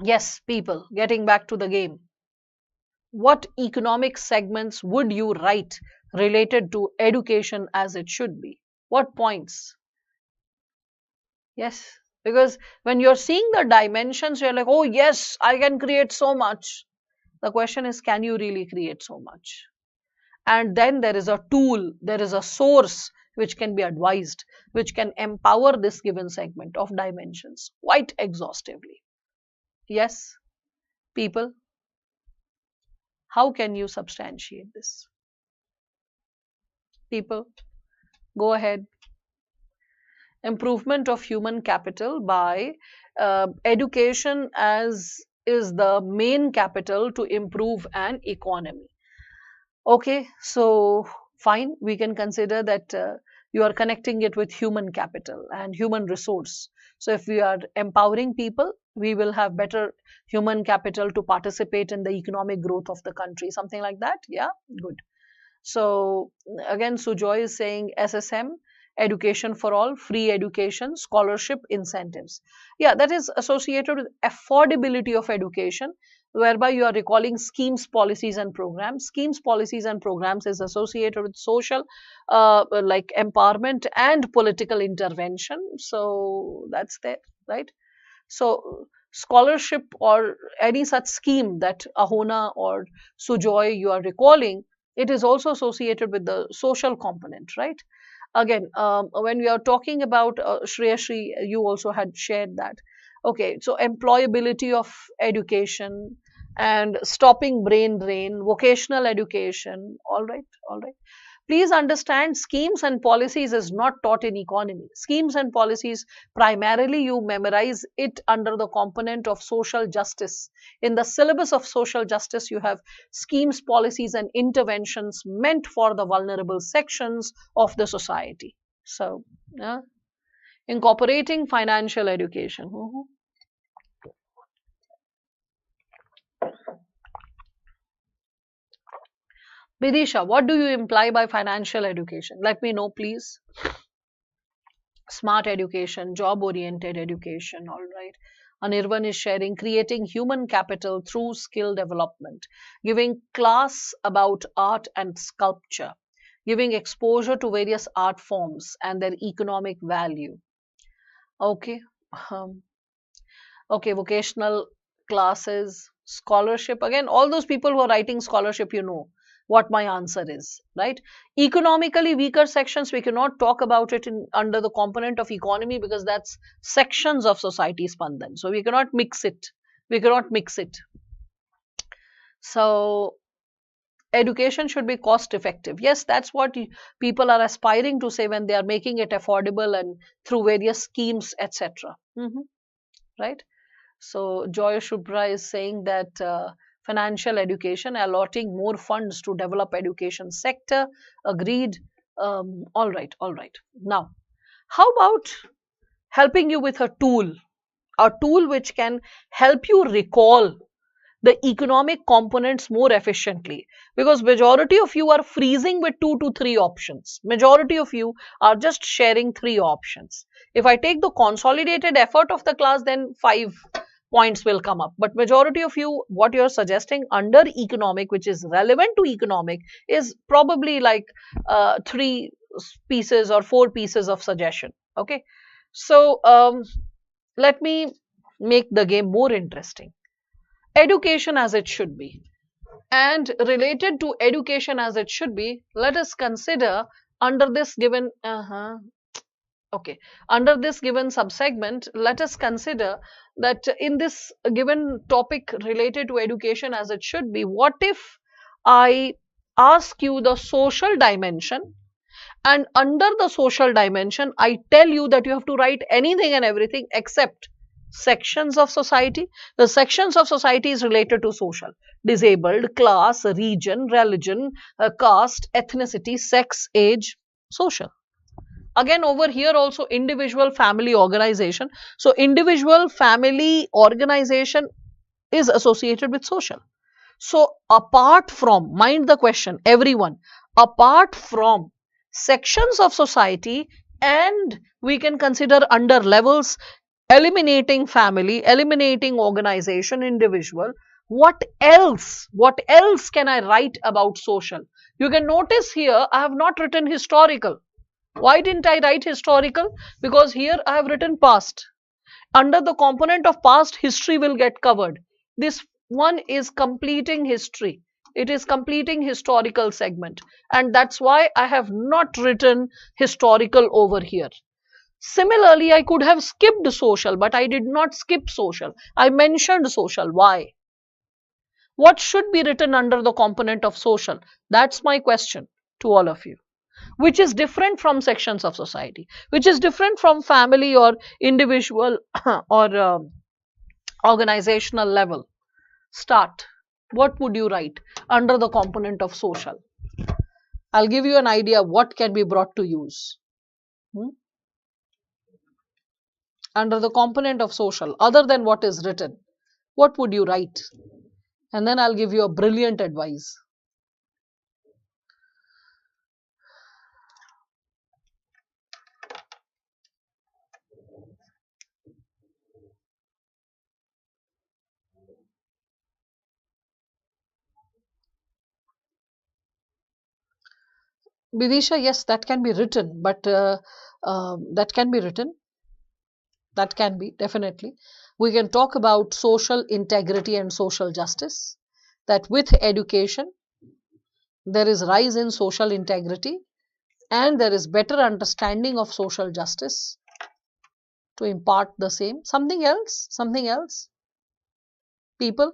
Yes, people, getting back to the game. What economic segments would you write related to education as it should be? What points? Yes, because when you're seeing the dimensions, you're like, oh, yes, I can create so much. The question is, can you really create so much? And then there is a tool, there is a source which can be advised, which can empower this given segment of dimensions quite exhaustively. Yes, people, how can you substantiate this? People, go ahead. Improvement of human capital by education as is the main capital to improve an economy. Okay, so fine, we can consider that you are connecting it with human capital and human resource. So if we are empowering people, we will have better human capital to participate in the economic growth of the country, something like that. Yeah, good. So again, Sujoy is saying SSM, education for all, free education, scholarship, incentives. Yeah, that is associated with affordability of education, whereby you are recalling schemes, policies, and programs. Schemes, policies, and programs is associated with social, like empowerment and political intervention. So that's there, right? So scholarship or any such scheme that Ahona or Sujoy you are recalling, it is also associated with the social component, right? Again, when we are talking about Shreya Shri, you also had shared that. Okay, so employability of education and stopping brain drain, vocational education. All right, all right. Please understand, schemes and policies is not taught in economy. Schemes and policies, primarily you memorize it under the component of social justice. In the syllabus of social justice, you have schemes, policies, and interventions meant for the vulnerable sections of the society. So, incorporating financial education. Vidisha, what do you imply by financial education? Let me know, please. Smart education, job oriented education, all right. Anirvan is sharing creating human capital through skill development, giving class about art and sculpture, giving exposure to various art forms and their economic value. Okay. Um, okay, vocational classes, scholarship. Again, all those people who are writing scholarship, you know what my answer is, right? Economically weaker sections, we cannot talk about it in under the component of economy because that's sections of society spandan. So we cannot mix it. We cannot mix it. So education should be cost effective. Yes, that's what people are aspiring to say when they are making it affordable and through various schemes, etc. Right? So Joy Shubra is saying that financial education, allotting more funds to develop education sector. Agreed. All right, all right. Now, how about helping you with a tool which can help you recall the economic components more efficiently, because majority of you are freezing with 2 to 3 options. Majority of you are just sharing 3 options. If I take the consolidated effort of the class, then 5 points will come up, but majority of you, what you're suggesting under economic, which is relevant to economic, is probably like 3 pieces or 4 pieces of suggestion. Okay, so let me make the game more interesting. Education as it should be. And related to education as it should be, let us consider under this given, okay, under this given subsegment, let us consider that in this given topic related to education as it should be, what if I ask you the social dimension, and under the social dimension, I tell you that you have to write anything and everything except sections of society. The sections of society is related to social, disabled, class, region, religion, caste, ethnicity, sex, age. Social. Again, over here also individual family organization. So individual family organization is associated with social. So apart from, mind the question, everyone, apart from sections of society, and we can consider under levels, eliminating family, eliminating organization, individual, what else can I write about social? You can notice here I have not written historical. Why didn't I write historical? Because here I have written past. Under the component of past, history will get covered. This one is completing history. It is completing historical segment. And that's why I have not written historical over here. Similarly, I could have skipped social, but I did not skip social. I mentioned social. Why? What should be written under the component of social? That's my question to all of you. Which is different from sections of society, which is different from family or individual or organizational level. Start. What would you write under the component of social? I'll give you an idea what can be brought to use. Hmm? Under the component of social, other than what is written, what would you write? And then I'll give you a brilliant advice. Vidisha, yes, that can be written, but that can be written. That can be, definitely. We can talk about social integrity and social justice. That with education, there is rise in social integrity and there is better understanding of social justice to impart the same. Something else, people.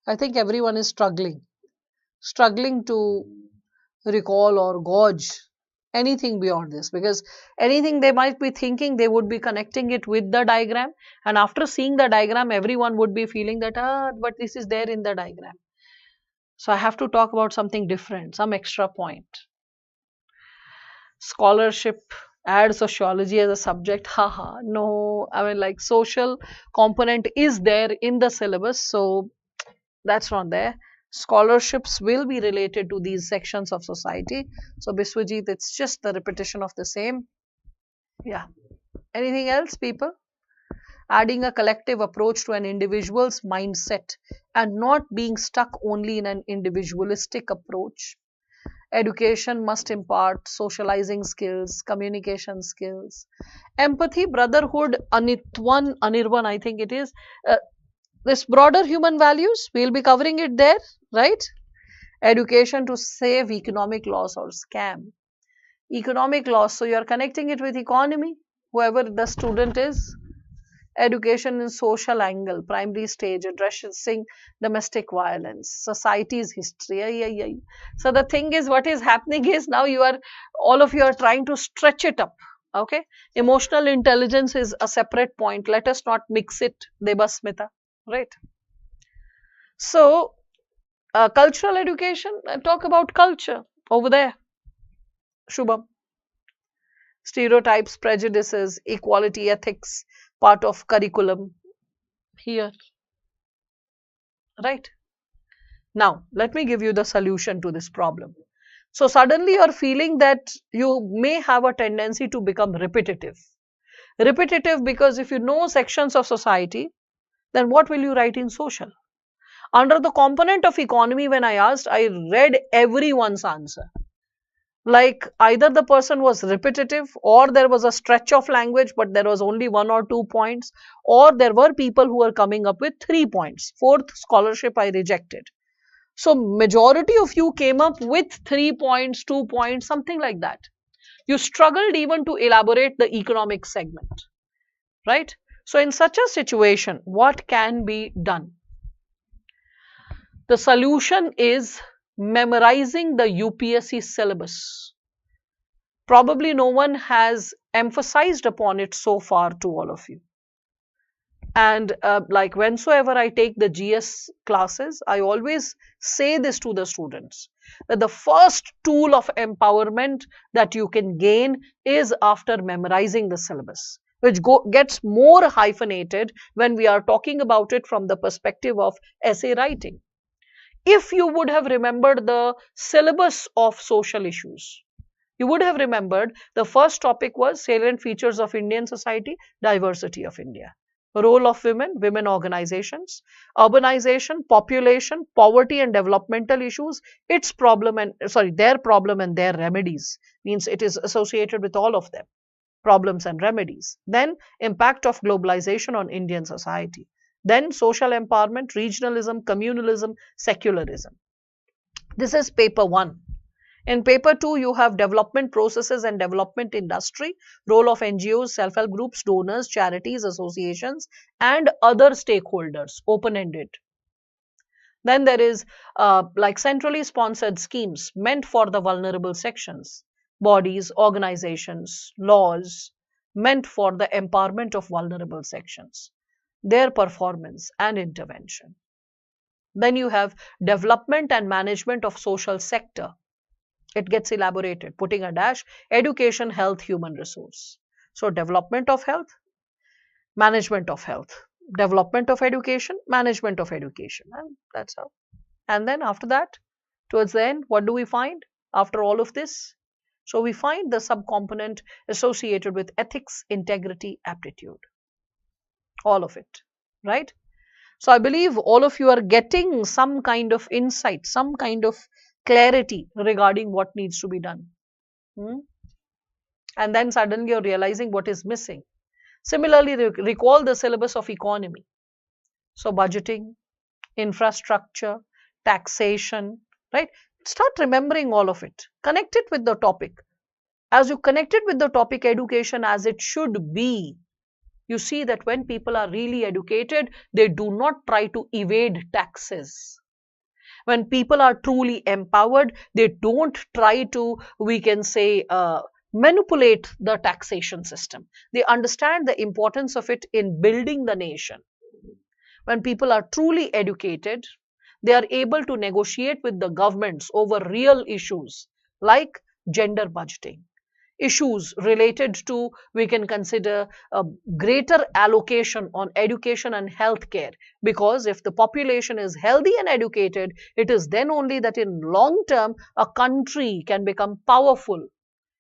I think everyone is struggling to recall or gauge anything beyond this, because anything they might be thinking, they would be connecting it with the diagram, and after seeing the diagram everyone would be feeling that, but this is there in the diagram, so I have to talk about something different, some extra point. Scholarship, add sociology as a subject, haha, no, I mean, like, social component is there in the syllabus, so that's not there. Scholarships will be related to these sections of society. So Biswajit, it's just the repetition of the same. Yeah. Anything else, people? Adding a collective approach to an individual's mindset and not being stuck only in an individualistic approach. Education must impart socializing skills, communication skills, empathy, brotherhood, Anitwan, Anirban, I think it is. This broader human values, we'll be covering it there, right? Education to save economic loss or scam. Economic loss, so you're connecting it with economy, whoever the student is. Education in social angle, primary stage, addressing domestic violence, society's history. Ay, ay, ay. So the thing is, what is happening is now all of you are trying to stretch it up. Okay, emotional intelligence is a separate point. Let us not mix it, Debasmita, right? So cultural education, talk about culture over there, Shubham. Stereotypes, prejudices, equality, ethics, part of curriculum here, right? Now, let me give you the solution to this problem. So, suddenly you're feeling that you may have a tendency to become repetitive. Repetitive because if you know sections of society, then what will you write in social? Under the component of economy, when I asked, I read everyone's answer. Like either the person was repetitive, or there was a stretch of language but there was only 1 or 2 points, or there were people who were coming up with 3 points. Fourth scholarship I rejected. So majority of you came up with 3 points, 2 points, something like that. You struggled even to elaborate the economic segment, right? So in such a situation, what can be done? The solution is memorizing the UPSC syllabus. Probably no one has emphasized upon it so far to all of you. And like whensoever I take the GS classes, I always say this to the students. that the first tool of empowerment that you can gain is after memorizing the syllabus, which gets more hyphenated when we are talking about it from the perspective of essay writing. If you would have remembered the syllabus of social issues, you would have remembered the first topic was salient features of Indian society, diversity of India, role of women, women organizations, urbanization, population, poverty and developmental issues, its problem and sorry, their problem and their remedies, means it is associated with all of them, problems and remedies. Then impact of globalization on Indian society. Then social empowerment, regionalism, communalism, secularism. This is paper 1. In paper 2, you have development processes and development industry, role of NGOs, self-help groups, donors, charities, associations, and other stakeholders, open-ended. Then there is like centrally sponsored schemes meant for the vulnerable sections, bodies, organizations, laws meant for the empowerment of vulnerable sections, their performance and intervention. Then you have development and management of social sector. It gets elaborated, putting a dash, education, health, human resource. So development of health, management of health, development of education, management of education, and that's how. And then after that, towards the end, what do we find after all of this? So we find the subcomponent associated with ethics, integrity, aptitude, all of it, right? So I believe all of you are getting some kind of insight, some kind of clarity regarding what needs to be done. And then suddenly you're realizing what is missing. Similarly, recall the syllabus of economy. So budgeting, infrastructure, taxation, right? Start remembering all of it. Connect it with the topic. As you connect it with the topic education as it should be, you see that when people are really educated, they do not try to evade taxes. When people are truly empowered, they don't try to, we can say, manipulate the taxation system. They understand the importance of it in building the nation. When people are truly educated, they are able to negotiate with the governments over real issues like gender budgeting, issues related to, we can consider a greater allocation on education and healthcare, because if the population is healthy and educated, it is then only that in long term a country can become powerful.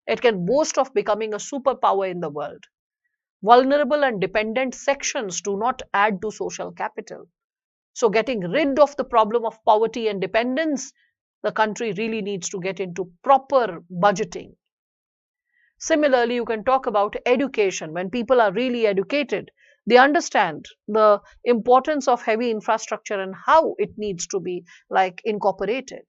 It can boast of becoming a superpower in the world. Vulnerable and dependent sections do not add to social capital. So getting rid of the problem of poverty and dependence, the country really needs to get into proper budgeting. Similarly, you can talk about education. When people are really educated, they understand the importance of heavy infrastructure and how it needs to be like incorporated.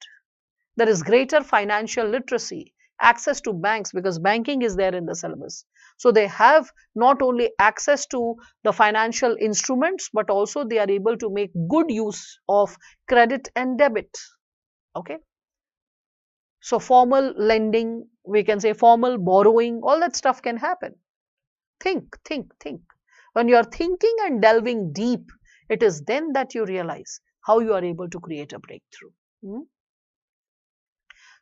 There is greater financial literacy, access to banks, because banking is there in the syllabus. So they have not only access to the financial instruments, but also they are able to make good use of credit and debit. Okay. So formal lending, we can say formal borrowing, all that stuff can happen. Think, think, think. When you are thinking and delving deep, it is then that you realize how you are able to create a breakthrough.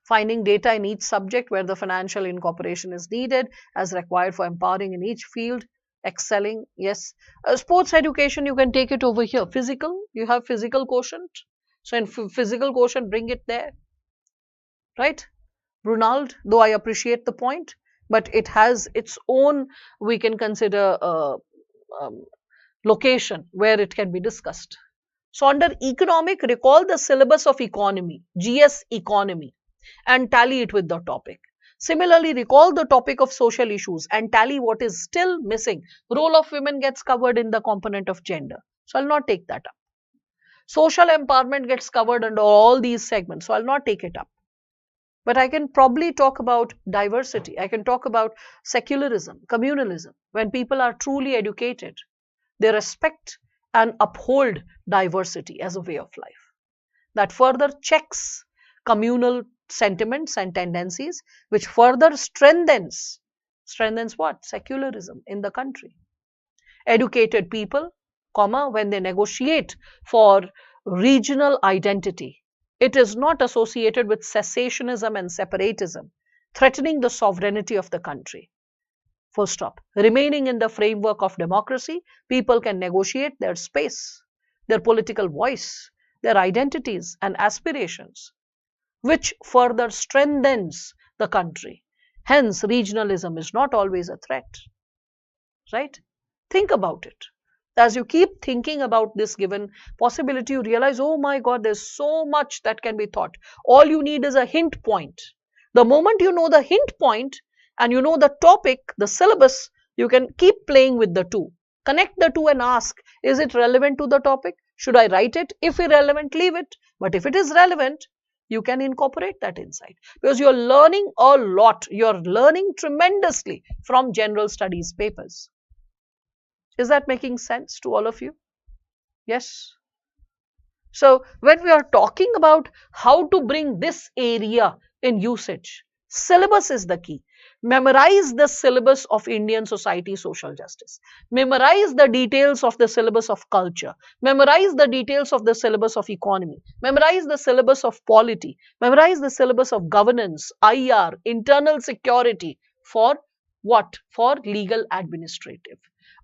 Finding data in each subject where the financial incorporation is needed as required for empowering in each field, excelling, yes. Sports education, you can take it over here. Physical, you have physical quotient. So in physical quotient, bring it there. Right? Brunald, though I appreciate the point, but it has its own, we can consider location where it can be discussed. So under economic, recall the syllabus of economy, GS economy, and tally it with the topic. Similarly, recall the topic of social issues and tally what is still missing. Role of women gets covered in the component of gender. So I'll not take that up. Social empowerment gets covered under all these segments. So I'll not take it up. But I can probably talk about diversity. I can talk about secularism, communalism. When people are truly educated, they respect and uphold diversity as a way of life. That further checks communal sentiments and tendencies, which further strengthens what? Secularism in the country. Educated people, when they negotiate for regional identity, It is not associated with secessionism and separatism, threatening the sovereignty of the country. Full stop. Remaining in the framework of democracy, people can negotiate their space, their political voice, their identities and aspirations, which further strengthens the country. Hence, regionalism is not always a threat, right? Think about it. As you keep thinking about this given possibility, you realize, oh my God, there's so much that can be thought. All you need is a hint point. The moment you know the hint point and you know the topic, the syllabus, you can keep playing with the two. Connect the two and ask, is it relevant to the topic? Should I write it? If irrelevant, leave it. But if it is relevant, you can incorporate that insight, because you're learning a lot. You're learning tremendously from general studies papers. Is that making sense to all of you? Yes. So when we are talking about how to bring this area in usage, syllabus is the key. Memorize the syllabus of Indian society social justice. Memorize the details of the syllabus of culture. Memorize the details of the syllabus of economy. Memorize the syllabus of polity. Memorize the syllabus of governance, IR, internal security. For what? For legal administrative.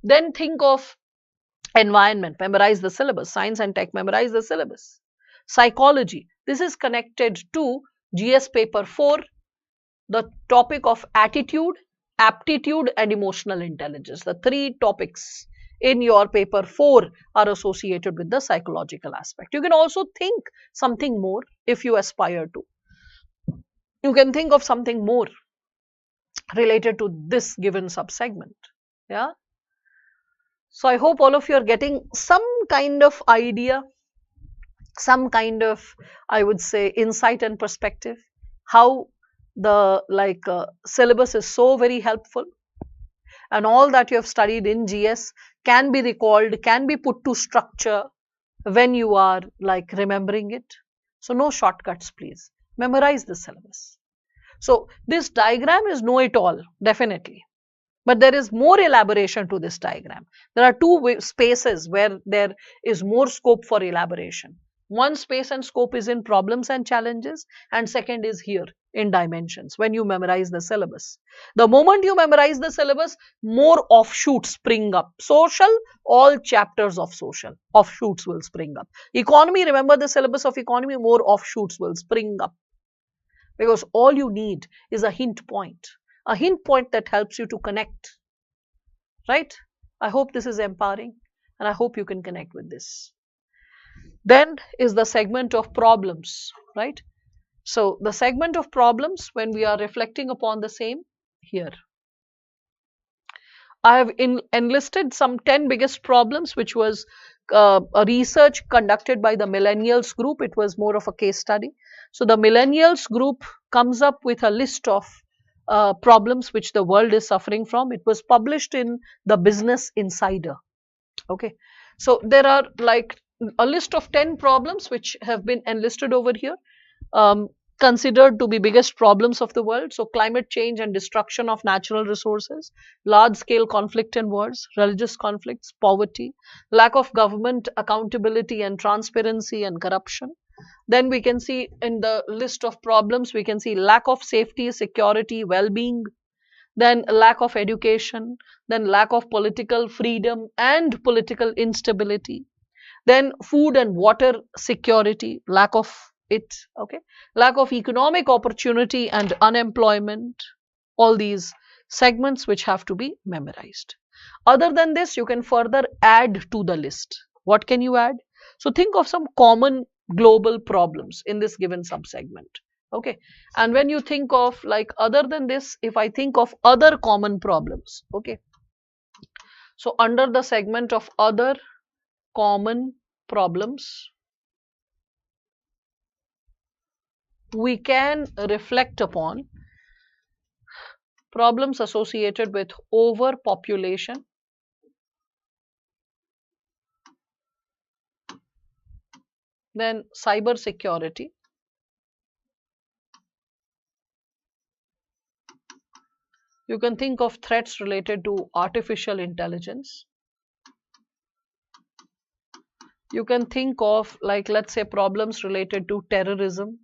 Then think of environment, memorize the syllabus. Science and tech, memorize the syllabus. Psychology, this is connected to GS paper 4, the topic of attitude, aptitude and emotional intelligence. The three topics in your paper 4 are associated with the psychological aspect. You can also think something more if you aspire to. You can think of something more related to this given subsegment. Yeah. So I hope all of you are getting some kind of idea, some kind of, I would say, insight and perspective, how the syllabus is so very helpful, and all that you have studied in GS can be recalled, can be put to structure when you are remembering it. So no shortcuts, please. Memorize the syllabus. So this diagram is know it all, definitely. But there is more elaboration to this diagram. There are two spaces where there is more scope for elaboration. One space and scope is in problems and challenges, and second is here in dimensions when you memorize the syllabus. The moment you memorize the syllabus, more offshoots spring up. Social, all chapters of social, offshoots will spring up. Economy, remember the syllabus of economy, more offshoots will spring up. Because all you need is a hint point that helps you to connect, right? I hope this is empowering and I hope you can connect with this. Then is the segment of problems, right? So the segment of problems, when we are reflecting upon the same here, I have enlisted some 10 biggest problems, which was a research conducted by the Millennials group. It was more of a case study. So the Millennials group comes up with a list of problems which the world is suffering from. It was published in the Business Insider. Okay, so there are a list of 10 problems which have been enlisted over here, considered to be biggest problems of the world. So climate change and destruction of natural resources, large scale conflict in wars, religious conflicts, poverty, lack of government accountability and transparency, and corruption. Then we can see in the list of problems, we can see lack of safety, security, well-being, then lack of education, then lack of political freedom and political instability, then food and water security, lack of it, okay, lack of economic opportunity and unemployment, all these segments which have to be memorized. Other than this, you can further add to the list. What can you add? So think of some common global problems in this given subsegment. Okay, and when you think of other than this, if I think of other common problems, okay, so under the segment of other common problems, we can reflect upon problems associated with overpopulation, then cyber security, you can think of threats related to artificial intelligence, You can think of, like, let's say, problems related to terrorism.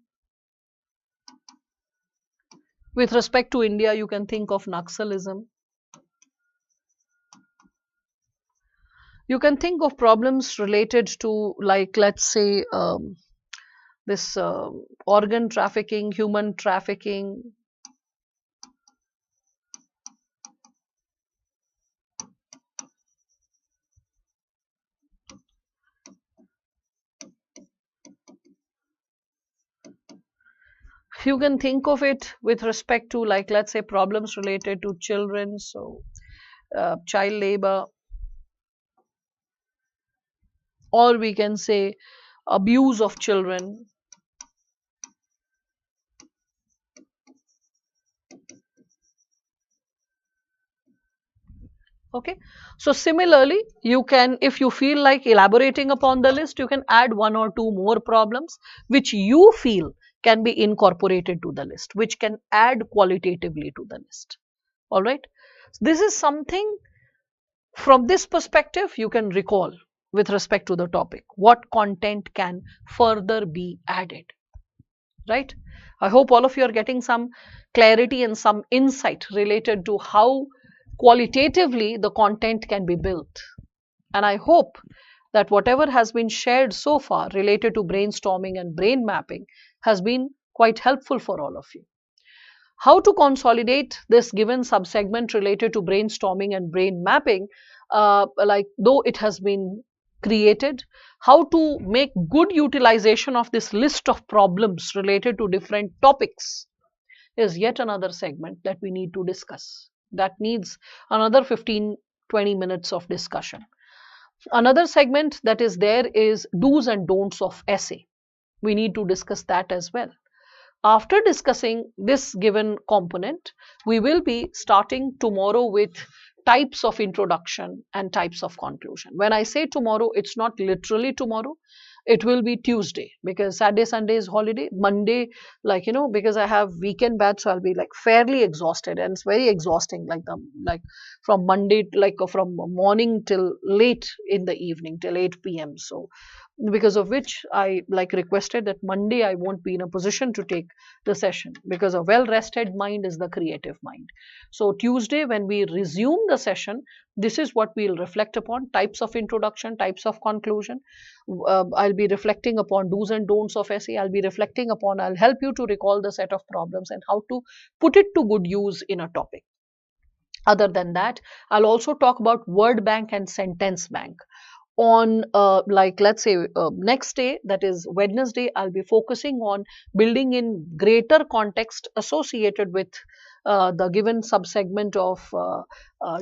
With respect to India, you can think of Naxalism. You can think of problems related to, like, let's say, this organ trafficking, human trafficking. You can think of it with respect to, like, let's say, problems related to children, so child labor, or we can say abuse of children. Okay, so similarly, you can, if you feel like elaborating upon the list, you can add one or two more problems which you feel can be incorporated to the list, which can add qualitatively to the list. All right, this is something from this perspective you can recall with respect to the topic, what content can further be added, right? I hope all of you are getting some clarity and some insight related to how qualitatively the content can be built. And I hope that whatever has been shared so far related to brainstorming and brain mapping has been quite helpful for all of you. How to consolidate this given subsegment related to brainstorming and brain mapping, like though it has been created, how to make good utilization of this list of problems related to different topics is yet another segment that we need to discuss. That needs another 15-20 minutes of discussion. Another segment that is there is do's and don'ts of essay. We need to discuss that as well. After discussing this given component, we will be starting tomorrow with types of introduction and types of conclusion. When I say tomorrow, it's not literally tomorrow. It will be Tuesday, because Saturday, Sunday is holiday. Monday, like, because I have weekend batch, so I'll be like fairly exhausted, and it's very exhausting. Like from Monday, like from morning till late in the evening till 8 p.m. So because of which I like requested that Monday I won't be in a position to take the session, because a well rested mind is the creative mind. So Tuesday, when we resume the session, this is what we'll reflect upon: types of introduction, types of conclusion. I'll be reflecting upon do's and don'ts of essay. I'll help you to recall the set of problems and how to put it to good use in a topic. Other than that, I'll also talk about word bank and sentence bank. On like, let's say, next day, that is Wednesday, I'll be focusing on building in greater context associated with the given subsegment of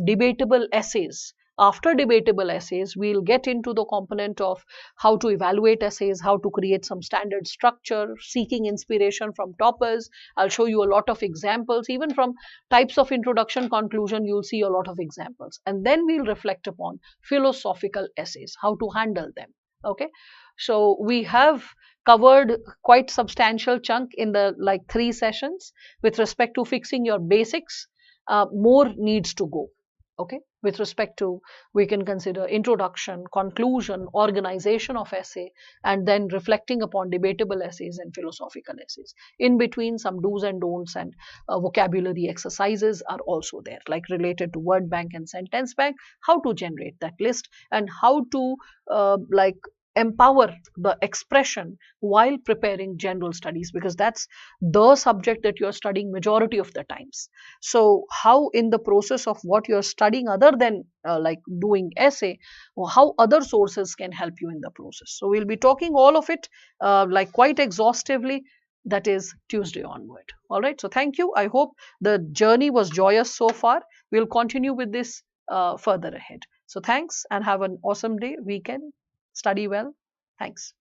debatable essays. After debatable essays, we'll get into the component of how to evaluate essays, how to create some standard structure, seeking inspiration from toppers. I'll show you a lot of examples. Even from types of introduction, conclusion, you'll see a lot of examples. And then we'll reflect upon philosophical essays, how to handle them. Okay, so we have covered quite substantial chunk in the like 3 sessions with respect to fixing your basics. More needs to go. Okay, with respect to, we can consider introduction, conclusion, organization of essay, and then reflecting upon debatable essays and philosophical essays. In between, some do's and don'ts and vocabulary exercises are also there, like related to word bank and sentence bank, how to generate that list, and how to like empower the expression while preparing general studies, because that's the subject that you're studying majority of the times. So how in the process of what you're studying, other than like doing essay, or how other sources can help you in the process. So we'll be talking all of it like quite exhaustively. That is Tuesday onward. All right, so thank you. I hope the journey was joyous so far. We'll continue with this further ahead. So thanks, and have an awesome day, weekend. Study well. Thanks.